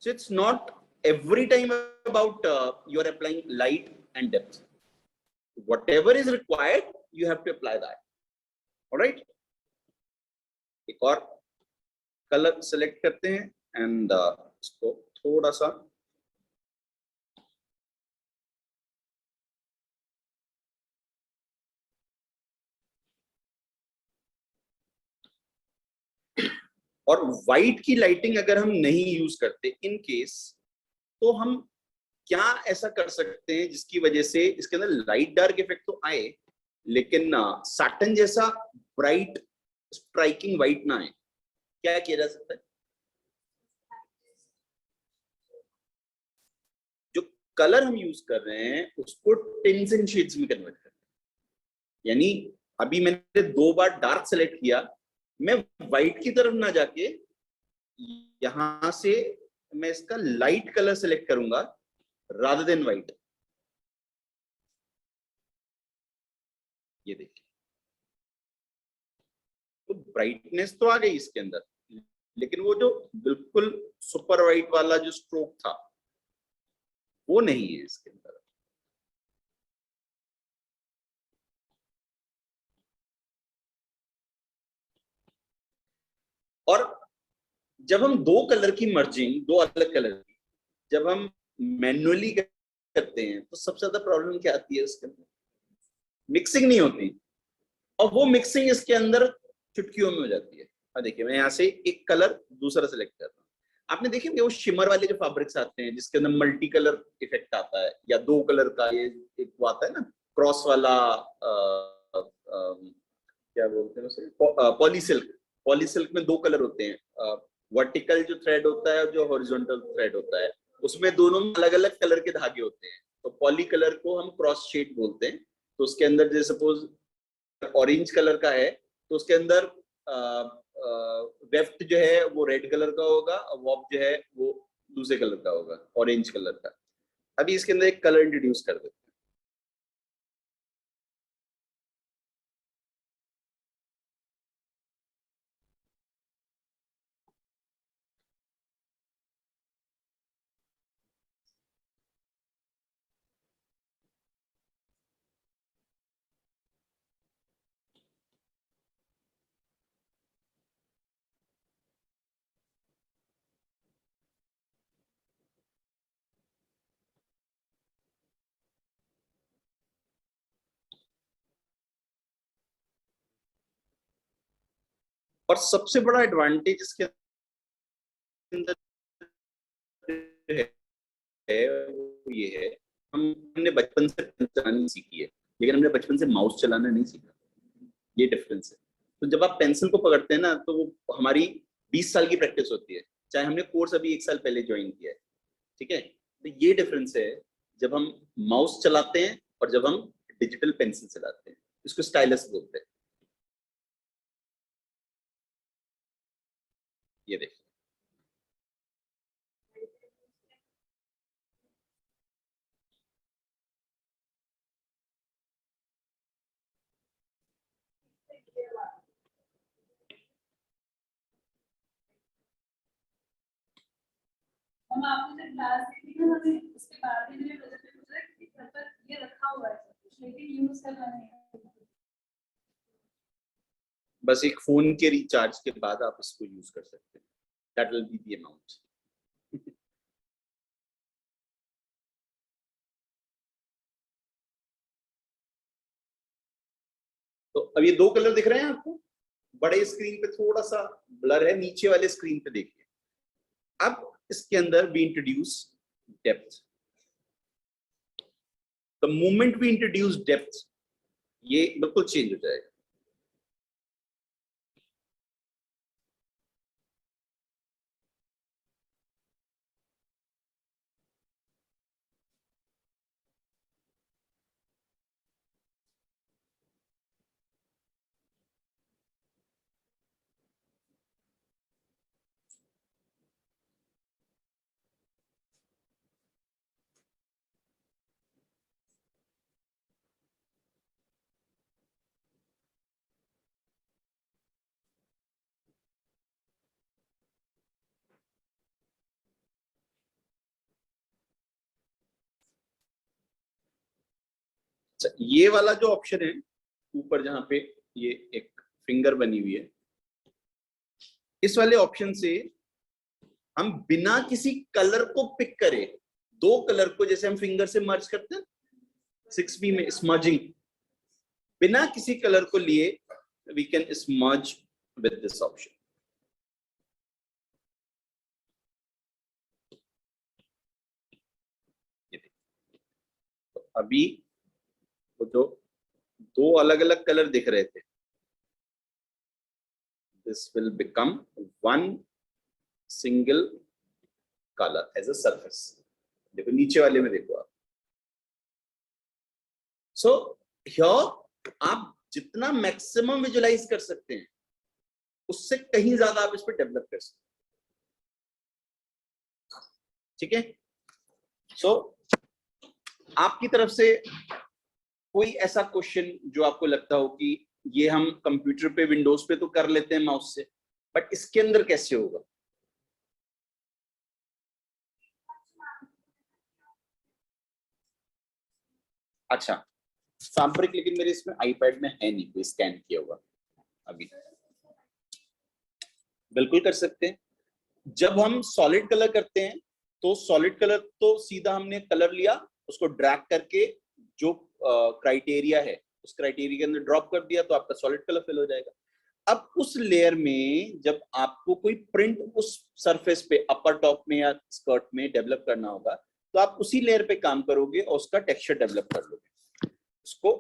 So it's not every time about you are applying light and depth. Whatever is required you have to apply that. All right, एक और colour select करते हैं एंड इसको थोड़ा सा और व्हाइट की लाइटिंग अगर हम नहीं यूज करते इन केस, तो हम क्या ऐसा कर सकते हैं जिसकी वजह से इसके अंदर लाइट डार्क इफेक्ट तो आए, लेकिन सैटन जैसा ब्राइट स्ट्राइकिंग व्हाइट ना आए? क्या किया जा सकता है? जो कलर हम यूज कर रहे हैं उसको टिन्स एंड शेड्स में कन्वर्ट करते हैं। यानी अभी मैंने 2 बार डार्क सेलेक्ट किया, मैं व्हाइट की तरफ ना जाके यहां से मैं इसका लाइट कलर सेलेक्ट करूंगा rather than white। ये देखिए, तो ब्राइटनेस तो आ गई इसके अंदर, लेकिन वो जो बिल्कुल सुपर वाइट वाला जो स्ट्रोक था वो नहीं है इसके अंदर। और जब हम 2 कलर की मर्जिंग, 2 अलग कलर की जब हम मैन्युअली करते हैं तो सबसे ज्यादा प्रॉब्लम क्या आती है उसके अंदर? मिक्सिंग नहीं होती, और वो मिक्सिंग इसके अंदर चुटकियों में हो जाती है। और देखिए मैं यहाँ से एक कलर दूसरा सेलेक्ट कर रहा हूँ, आपने देखे वो शिमर वाले जो फैब्रिक्स आते हैं जिसके अंदर मल्टी कलर इफेक्ट आता है, या 2 कलर का, ये एक वो आता है ना क्रॉस वाला, क्या बोलते हैं उसे, पॉलीसिल्क। पॉलीसिल्क में 2 कलर होते हैं, वर्टिकल जो थ्रेड होता है, जो हॉरिजॉन्टल थ्रेड होता है, उसमें दोनों में अलग अलग कलर के धागे होते हैं। तो पॉली कलर को हम क्रॉस शेड बोलते हैं। तो उसके अंदर जैसे सपोज ऑरेंज कलर का है तो उसके अंदर वेफ्ट जो है वो रेड कलर का होगा, वॉप जो है वो दूसरे कलर का होगा, ऑरेंज कलर का। अभी इसके अंदर एक कलर इंट्रोड्यूस कर देते हैं। और सबसे बड़ा एडवांटेज इसके अंदर है वो ये है, हमने बचपन से पेन चलानी सीखी है, लेकिन हमने बचपन से माउस चलाना नहीं सीखा। ये डिफरेंस है। तो जब आप पेंसिल को पकड़ते हैं ना, तो वो हमारी 20 साल की प्रैक्टिस होती है, चाहे हमने कोर्स अभी 1 साल पहले ज्वाइन किया है। ठीक है, तो ये डिफरेंस है जब हम माउस चलाते हैं और जब हम डिजिटल पेंसिल चलाते हैं। इसको स्टाइलस बोलते हैं। ये देखिए, हम आपने जब क्लास देखी ना, हमें उसके बाद ही मेरे प्रोजेक्ट में पूछा कि घर पर ये रखा हुआ है सब कुछ, लेकिन यूज करना नहीं है। बस एक फोन के रिचार्ज के बाद आप इसको यूज कर सकते हैं। That will be the amount. तो अब ये 2 कलर दिख रहे हैं आपको, बड़े स्क्रीन पे थोड़ा सा ब्लर है, नीचे वाले स्क्रीन पे देखिए। अब इसके अंदर we introduce depth. The moment we introduce depth, ये बिल्कुल चेंज हो जाएगा। अच्छा, ये वाला जो ऑप्शन है ऊपर जहां पे ये एक फिंगर बनी हुई है, इस वाले ऑप्शन से हम बिना किसी कलर को पिक करे, 2 कलर को जैसे हम फिंगर से मर्ज करते हैं 6B में स्मर्जिंग, बिना किसी कलर को लिए we can smudge with this option. तो अभी वो जो 2 अलग अलग कलर दिख रहे थे, this will become 1 single colour as a surface. देखो नीचे वाले में देखो आप। सो हियर आप जितना मैक्सिमम विजुलाइज कर सकते हैं, उससे कहीं ज्यादा आप इस पर डेवलप कर सकते हैं। ठीक है, सो आपकी तरफ से कोई ऐसा क्वेश्चन जो आपको लगता हो कि ये हम कंप्यूटर पे विंडोज पे तो कर लेते हैं माउस से, बट इसके अंदर कैसे होगा? अच्छा, फैब्रिक लेकिन मेरे इसमें आईपैड में है नहीं कोई स्कैन किया हुआ अभी। बिल्कुल कर सकते हैं। जब हम सॉलिड कलर करते हैं तो सॉलिड कलर तो सीधा हमने कलर लिया, उसको ड्रैग करके जो क्राइटेरिया है उस क्राइटेरिया के अंदर ड्रॉप कर दिया, तो आपका सॉलिड कलर फिल हो जाएगा। अब उस लेयर में जब आपको कोई प्रिंट उस सरफेस पे अपर टॉप में या स्कर्ट में डेवलप करना होगा, तो आप उसी लेयर पे काम करोगे और उसका टेक्सचर डेवलप कर लोगे। उसको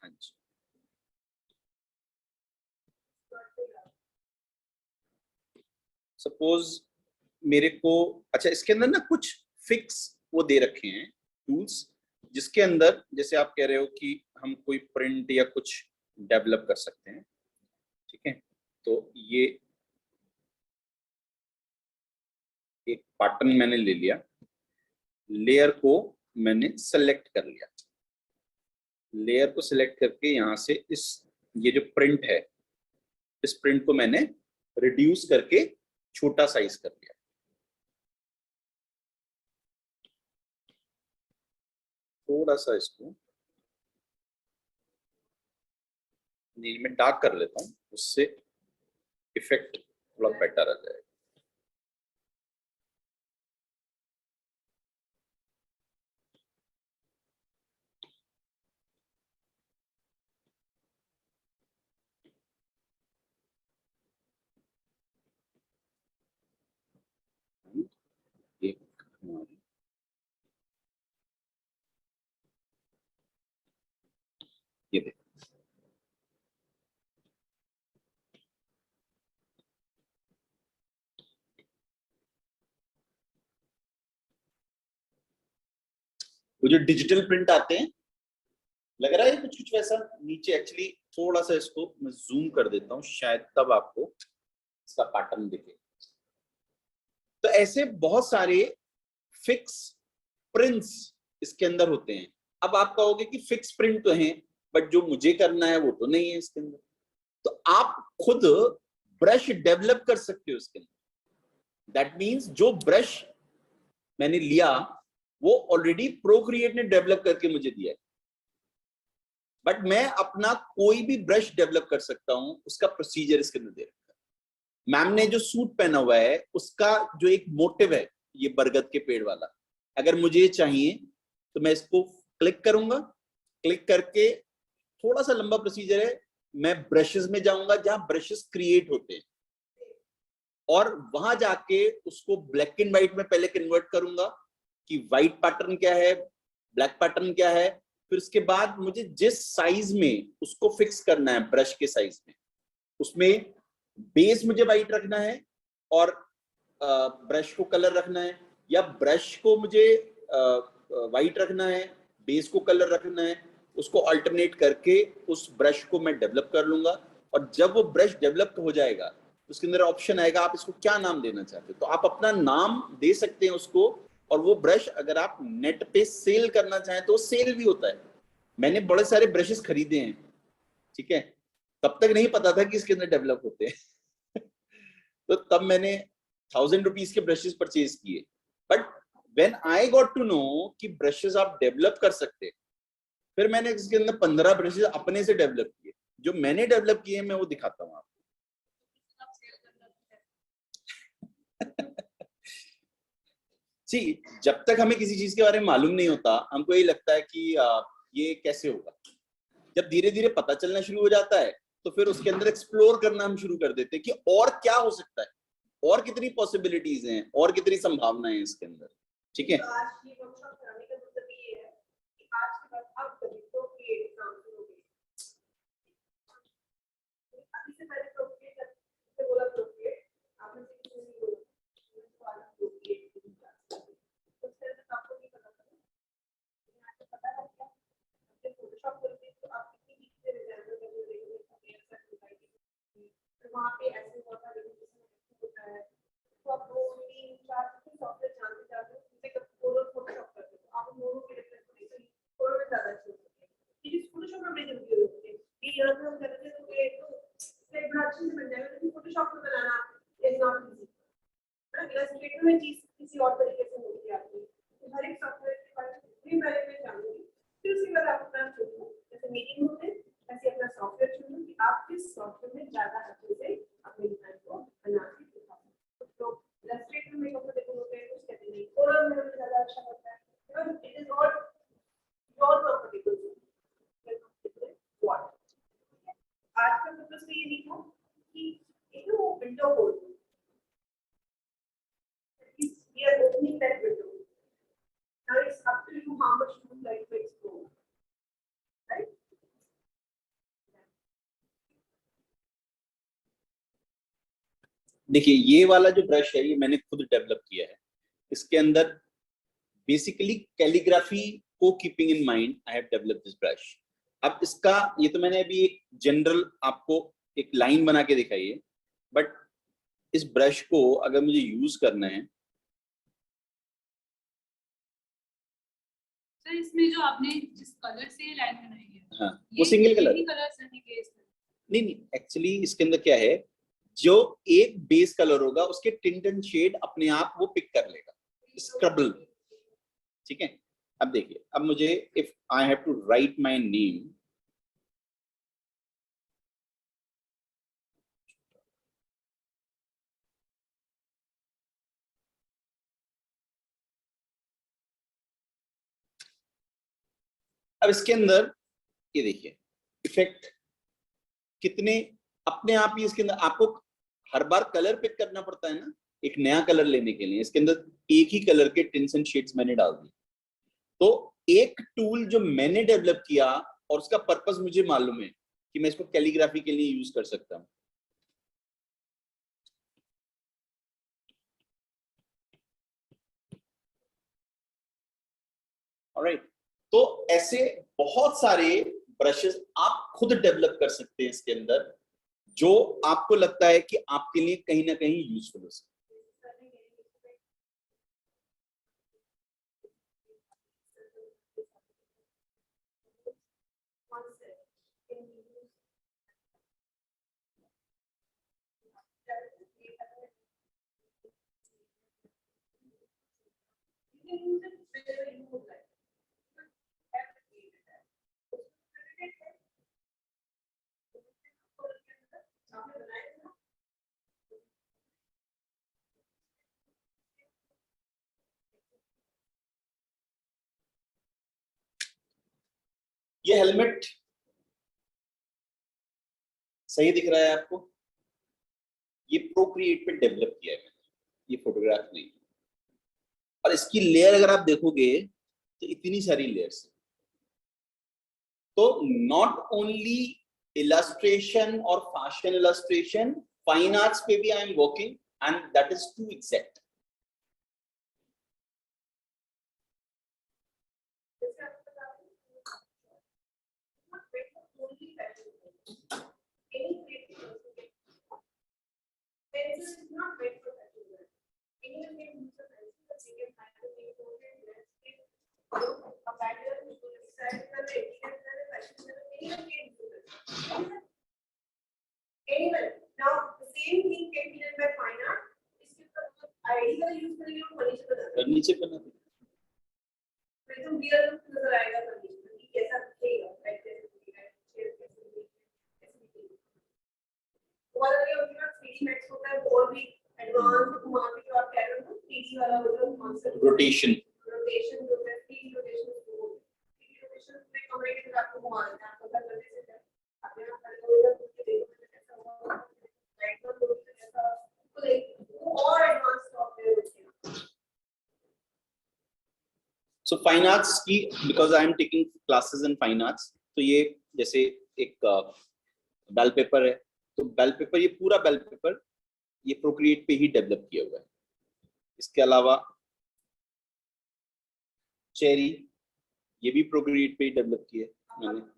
हाँ जी, सपोज मेरे को, अच्छा इसके अंदर ना कुछ फिक्स वो दे रखे हैं टूल्स, जिसके अंदर जैसे आप कह रहे हो कि हम कोई प्रिंट या कुछ डेवलप कर सकते हैं, ठीक है। तो ये एक पैटर्न मैंने ले लिया, लेयर को मैंने सेलेक्ट कर लिया, लेयर को सिलेक्ट करके यहाँ से इस ये जो प्रिंट है, इस प्रिंट को मैंने रिड्यूस करके छोटा साइज कर लिया। थोड़ा सा इसको नील में डार्क कर लेता हूँ, उससे इफेक्ट थोड़ा बेटर आ जाएगा। एक हमारी ये देखो, वो जो डिजिटल प्रिंट आते हैं, लग रहा है कुछ कुछ वैसा नीचे। एक्चुअली थोड़ा सा इसको मैं जूम कर देता हूँ, शायद तब आपको इसका पैटर्न दिखे। तो ऐसे बहुत सारे फिक्स प्रिंट्स इसके अंदर होते हैं। अब आप कहोगे कि फिक्स प्रिंट तो हैं, बट जो मुझे करना है वो तो नहीं है इसके अंदर। तो आप खुद ब्रश डेवलप कर सकते हो इसके अंदर। दैट मीन्स जो ब्रश मैंने लिया वो ऑलरेडी प्रोक्रिएट ने डेवलप करके मुझे दिया है, बट मैं अपना कोई भी ब्रश डेवलप कर सकता हूं। उसका प्रोसीजर इसके अंदर दे रखा है। मैम ने जो सूट पहना हुआ है उसका जो एक मोटिव है, ये बरगद के पेड़ वाला, अगर मुझे ये चाहिए तो मैं इसको क्लिक करूंगा। क्लिक करके थोड़ा सा लंबा प्रोसीजर है, मैं ब्रशेस में जाऊंगा जहां ब्रशेस क्रिएट होते हैं, और वहां जाके उसको ब्लैक एंड व्हाइट में पहले कन्वर्ट करूंगा कि व्हाइट पैटर्न क्या है, ब्लैक पैटर्न क्या है। फिर उसके बाद मुझे जिस साइज में उसको फिक्स करना है, ब्रश के साइज में, उसमें बेस मुझे व्हाइट रखना है और ब्रश को कलर रखना है, या ब्रश को मुझे व्हाइट रखना है, बेस को कलर रखना है। उसको अल्टरनेट करके उस ब्रश को मैं डेवलप कर लूंगा, और जब वो ब्रश डेवलप हो जाएगा तो उसके अंदर ऑप्शन आएगा आप इसको क्या नाम देना चाहते हो, तो आप अपना नाम दे सकते हैं उसको। और वो ब्रश अगर आप नेट पे सेल करना चाहें तो सेल भी होता है। मैंने बड़े सारे ब्रशेस खरीदे हैं, ठीक है, तब तक नहीं पता था कि इसके अंदर डेवलप होते हैं तो तब मैंने 1000 रुपीज के ब्रशेस परचेज किए। But when I got to know कि ब्रशेस आप डेवलप कर सकते हैं, फिर मैंने इसके अंदर 15 ब्रशेस अपने से डेवलप किए। जो मैंने डेवलप किए मैं वो दिखाता हूँ आपको जी। जब तक हमें किसी चीज के बारे में मालूम नहीं होता, हमको यही लगता है कि ये कैसे होगा। जब धीरे धीरे पता चलना शुरू हो जाता है तो फिर उसके अंदर एक्सप्लोर करना हम शुरू कर देते हैं कि और क्या हो सकता है, और कितनी पॉसिबिलिटीज हैं, और कितनी संभावनाएं हैं इसके अंदर, ठीक है। आज ये वर्कशॉप कराने का मतलब ये है कि आज के बाद आप कभी तो क्रिएट काम करोगे। अभी से पहले प्रोक्रिएट से बोला प्रोक्रिएट, आपने से किसी ने बोला तो आज प्रोक्रिएट तो उससे आपको नहीं पता था, लेकिन आपको पता है क्या आपने फोटोशॉप करके तो आप कितनी चीज से रिजल्ट कर रहे हो, ऐसा दिखाई तो वहां पे ऐसे होता है होता है। तो आप 2-3-4 सॉफ्टवेयर जानते जाते हो, जैसे कोरोना फोटोशॉप करते हो आप मोनो के रेफरेंस में कोरोना में ज्यादा अच्छे होते हैं। ये फोटोशॉप में बड़ी जल्दी होती है, ये याद हम करते हैं तो एक स्टेप बड़ा अच्छे से बन जाएगा, लेकिन फोटोशॉप में बनाना इज नॉट इजी है ना। इलस्ट्रेटर में चीज किसी और तरीके से होती आती है। तो हर एक सॉफ्टवेयर के बारे में भी बारे में जानूंगी, फिर उसके बाद आप अपना चुनो, जैसे मीटिंग होते हैं ऐसे अपना सॉफ्टवेयर चुनो कि आप किस सॉफ्टवेयर में ज्यादा अच्छे से अपने डिजाइन को बना के दिखा सकते हो। तो इलस्ट्रेटर में कंफर्टेबल होते हैं, कुछ कहते हैं कोरल में ज्यादा अच्छा होता है, because it is not your comfortable what. आज का फोकस तो ये नहीं था कि एक वो विंडो खोल दो, we are opening that window. Now it's up to you how much you would like to explore, right? देखिए ये वाला जो ब्रश है ये मैंने खुद डेवलप किया है। इसके अंदर बेसिकली कैलीग्राफी को keeping in mind I have developed this brush. अब इसका ये तो मैंने अभी एक जनरल आपको एक लाइन बना के दिखाई है, बट इस ब्रश को अगर मुझे यूज करना है, सर इसमें जो आपने जिस कलर से ये लाइन बनाई है, हाँ वो सिंगल कलर नहीं, एक्चुअली इसके अंदर क्या है, जो एक बेस कलर होगा उसके टिंट एंड शेड अपने आप वो पिक कर लेगा, स्क्रबल। ठीक है, अब देखिए, अब मुझे if I have to write my name, अब इसके अंदर ये देखिए इफेक्ट कितने अपने आप ही, इसके अंदर आपको हर बार कलर पिक करना पड़ता है ना एक नया कलर लेने के लिए। इसके अंदर एक ही कलर के टिंट्स एंड शेड्स मैंने डाल दिए। तो एक टूल जो मैंने डेवलप किया और उसका पर्पस मुझे मालूम है कि मैं इसको कैलीग्राफी के लिए यूज कर सकता हूं। ऑलराइट, तो ऐसे बहुत सारे ब्रशेस आप खुद डेवलप कर सकते हैं इसके अंदर, जो आपको लगता है कि आपके लिए कहीं ना कहीं यूजफुल हो सकता है। ये हेलमेट सही दिख रहा है आपको? ये प्रोक्रिएट पे डेवलप किया है मैंने, ये फोटोग्राफ नहीं। और इसकी लेयर अगर आप देखोगे तो इतनी सारी लेयर्स। तो नॉट ओनली इलस्ट्रेशन और फैशन इलस्ट्रेशन, फाइन आर्ट्स पे भी I am working and that is too exact. Pencil is not meant for touching work. Anyone can use a pencil, but they can find the important landscape. A pattern, design color, interior color, fashion color, anyone can do this. Anyone. Now, the same thing can be done by fine art. इसके ऊपर ID का use करेंगे और furniture बना देंगे। नीचे बना देंगे। एकदम रियल लुक नजर आएगा फर्नीचर कि कैसा दिखेगा, लाइक कैसे दिखेगा, शेयर कैसे दिखेगा। और अगर उनके पास 3D मैक्स होता है और भी एडवांस घुमा के जो आप कह रहे हो ना 3D वाला मतलब कॉन्सेप्ट रोटेशन जो है 3D रोटेशन को 3D रोटेशन में कमरे के अंदर आपको घुमा देता है, आपको पता करने से आप यहां खड़े हो जाओ तो देखो कैसा होगा, राइट पर तो कैसा, तो एक और एडवांस सॉफ्टवेयर होते हैं। सो फाइन आर्ट्स की, because I am taking classes in fine arts, तो ये जैसे एक बेल पेपर है, तो बेल पेपर, ये पूरा बेल पेपर ये प्रोक्रिएट पे ही डेवलप किया हुआ है। इसके अलावा चेरी, ये भी प्रोक्रिएट पे ही डेवलप किया है मैंने।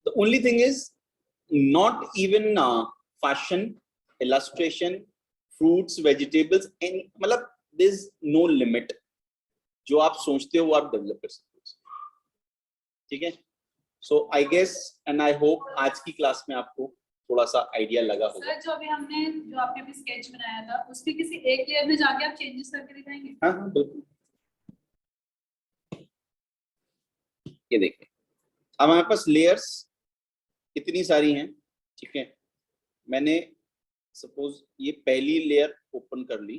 The only thing is not even fashion, illustration, fruits, vegetables, any, मतलब there is no limit। जो आप सोचते हो वो आप डेवलप कर सकते हो। ठीक है, so I guess and I hope आज की क्लास में आपको थोड़ा सा आइडिया लगा होगा। सर जो अभी हमने जो आपने अभी स्केच बनाया था उसके किसी एक लेयर में जाके आप चेंजेस करके दिखाएंगे? हाँ हाँ बिल्कुल। ये देखिए, अब हमारे पास लेयर्स इतनी सारी हैं। ठीक है, मैंने सपोज ये पहली लेयर ओपन कर ली।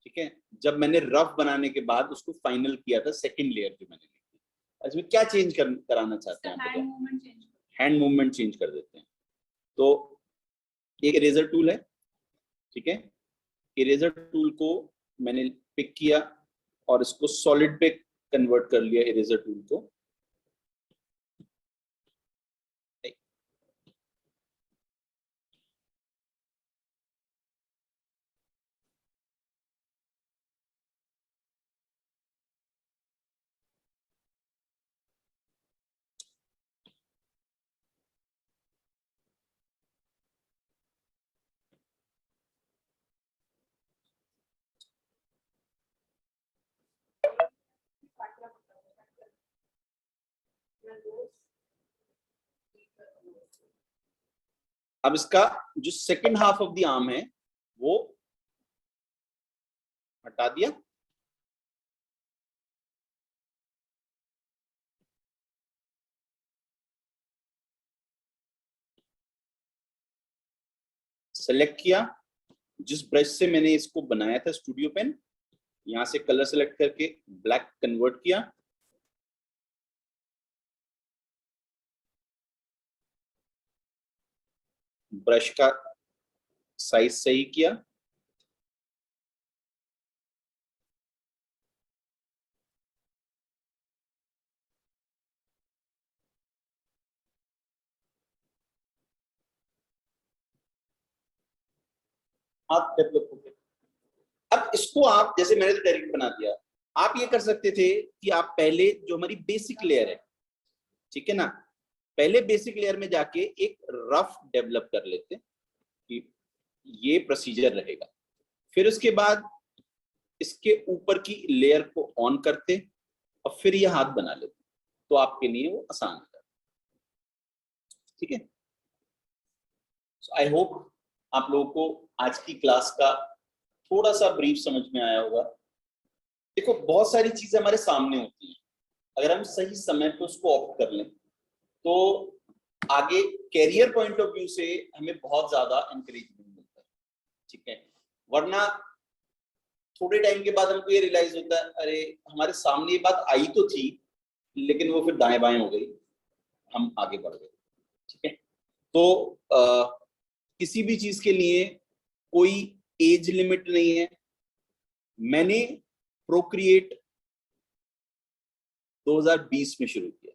ठीक है, जब मैंने रफ बनाने के बाद उसको फाइनल किया था, सेकंड लेयर जो मैंने ली, इसमें क्या चेंज कराना चाहते हैं आप? हैंड मूवमेंट चेंज कर देते हैं। तो एक इरेजर टूल है, ठीक है, इरेजर टूल को मैंने पिक किया और इसको सॉलिड पे कन्वर्ट कर लिया इरेजर टूल को। अब इसका जो second half of the arm है वो हटा दिया, सेलेक्ट किया, जिस ब्रश से मैंने इसको बनाया था स्टूडियो पेन, यहां से कलर सेलेक्ट करके ब्लैक कन्वर्ट किया, ब्रश का साइज सही किया, हाथ डेवलप हो गया। अब इसको आप, जैसे मैंने तो डायरेक्ट बना दिया, आप ये कर सकते थे कि आप पहले जो हमारी बेसिक लेयर है, ठीक है ना, पहले बेसिक लेयर में जाके एक रफ डेवलप कर लेते कि ये प्रोसीजर रहेगा, फिर उसके बाद इसके ऊपर की लेयर को ऑन करते और फिर ये हाथ बना लेते, तो आपके लिए वो आसान होता है। ठीक है, आई होप आप लोगों को आज की क्लास का थोड़ा सा ब्रीफ समझ में आया होगा। देखो, बहुत सारी चीजें हमारे सामने होती हैं, अगर हम सही समय पे उसको ऑप्ट कर लें तो आगे कैरियर पॉइंट ऑफ व्यू से हमें बहुत ज्यादा एनकरेजमेंट मिलता है। ठीक है, वरना थोड़े टाइम के बाद हमको ये रियलाइज होता है, अरे हमारे सामने ये बात आई तो थी लेकिन वो फिर दाएं बाएं हो गई, हम आगे बढ़ गए। ठीक है, तो किसी भी चीज के लिए कोई एज लिमिट नहीं है। मैंने प्रोक्रिएट 2020 में शुरू किया,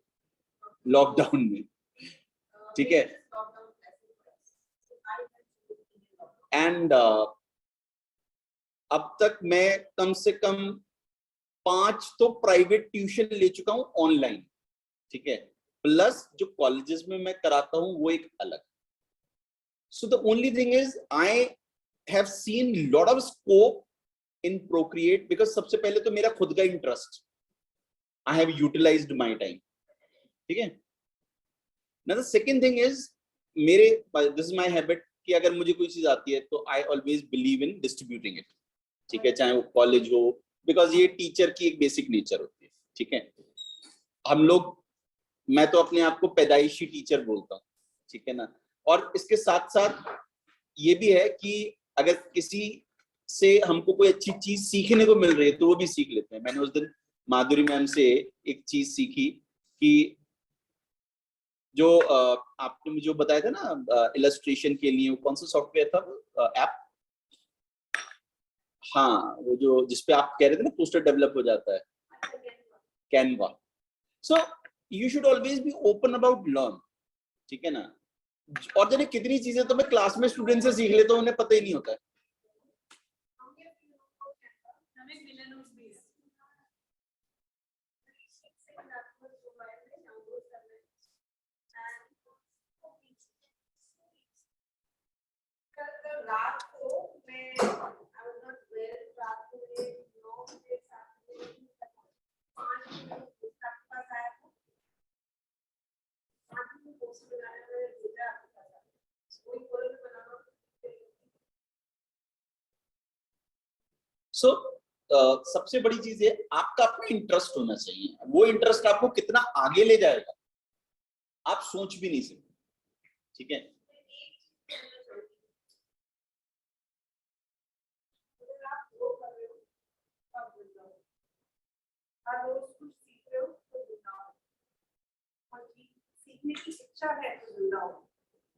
लॉकडाउन में। ठीक है, एंड अब तक मैं कम से कम 5 तो प्राइवेट ट्यूशन ले चुका हूं ऑनलाइन। ठीक है, प्लस जो कॉलेजेस में मैं कराता हूं वो एक अलग। So the only thing is I have seen lot of scope in Procreate, because सबसे पहले तो मेरा खुद का interest, I have utilized my time. ठीक है, ना द सेकंड थिंग इज, मेरे दिस इज माय हैबिट कि अगर मुझे कोई चीज आती है तो I always believe in distributing it. ठीक है, चाहे वो कॉलेज हो, बिकॉज ये टीचर की एक बेसिक नेचर होती है। ठीक है, हम लोग, मैं तो अपने आप को पैदाइशी टीचर बोलता हूँ। ठीक है ना, और इसके साथ साथ ये भी है कि अगर किसी से हमको कोई अच्छी चीज सीखने को मिल रही है तो वो भी सीख लेते हैं। मैंने उस दिन माधुरी मैम से एक चीज सीखी कि जो आपने मुझे बताया था ना इलस्ट्रेशन के लिए, कौन सा सॉफ्टवेयर था वो, ऐप? हाँ, वो जो जिसपे आप कह रहे थे ना पोस्टर डेवलप हो जाता है, Canva. So you should always be open about learn. ठीक है ना, और जाने कितनी चीजें तो मैं क्लास में स्टूडेंट से सीख लेता हूँ, उन्हें पता ही नहीं होता है। रात को मैं I was not well, रात को मैं 9 बजे 7 बजे 5 बजे तक पास आया था। 5 बजे पोस्ट बनाने में भेजा आपके पास, कोई बोले तो बनाना। सो सबसे बड़ी चीज है आपका अपना इंटरेस्ट होना चाहिए। वो इंटरेस्ट आपको कितना आगे ले जाएगा आप सोच भी नहीं सकते। ठीक है, हर रोज कुछ सीख रहे हो तो जुड़ाओ, और सीखने की इच्छा है तो जुड़ाओ,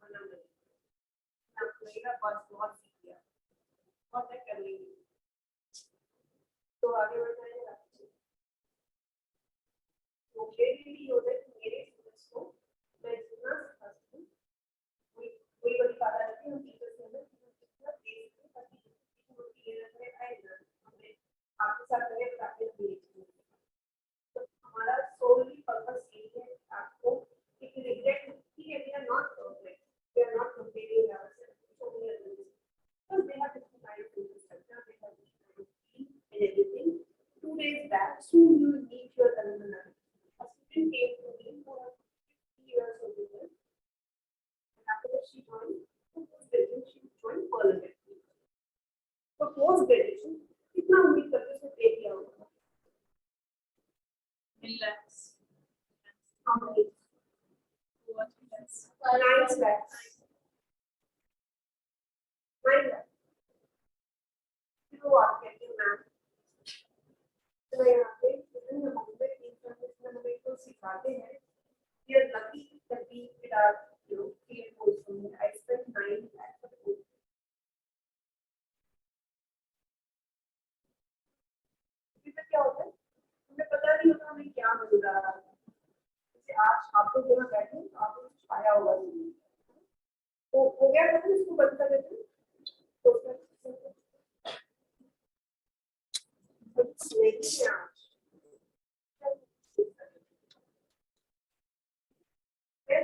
मतलब मेरा बस बहुत सीख लिया। और मैं कर लेंगी। तो आगे बढ़ जाएगा। मुझे भी होता है कि मेरे स्टूडेंट्स को मैं जितना सिखा सकूं, वही वाली बात आती है हम टीचर से हमें जितना दे सकें ताकि वो क्लियर रहे आएगा। हमने आपके साथ रहे तो आपने भी तो हमारा सोली पर्पस यही है आपको एक रिग्रेट कि we are not perfect, we are not comparing ourselves to so many others because they have different kind of infrastructure, they have different kind of team and everything. 2 days back, soon you will meet your alumni. A student came to me who was 50 years old and after that she joined for post-graduation, she joined Berlin. For post-graduation, कितना उम्मीद करते उसने पे किया होगा? Relax. How many? What relax? 9 lakhs. 9 lakhs. You are getting mad. तो यहाँ पे विभिन्न हमें इंफॉर्मेशन हमें तो सिखाते हैं। We are lucky that we did our field course only. I spent 9 lakhs of course. इससे क्या होता है? हमें पता नहीं होता हमें क्या मिल रहा है। जैसे आज आप लोग यहाँ बैठे हैं, तो आपको कुछ पाया होगा जरूर। तो हो गया था इसको बंद कर देते हैं। तो नहीं यार। मैं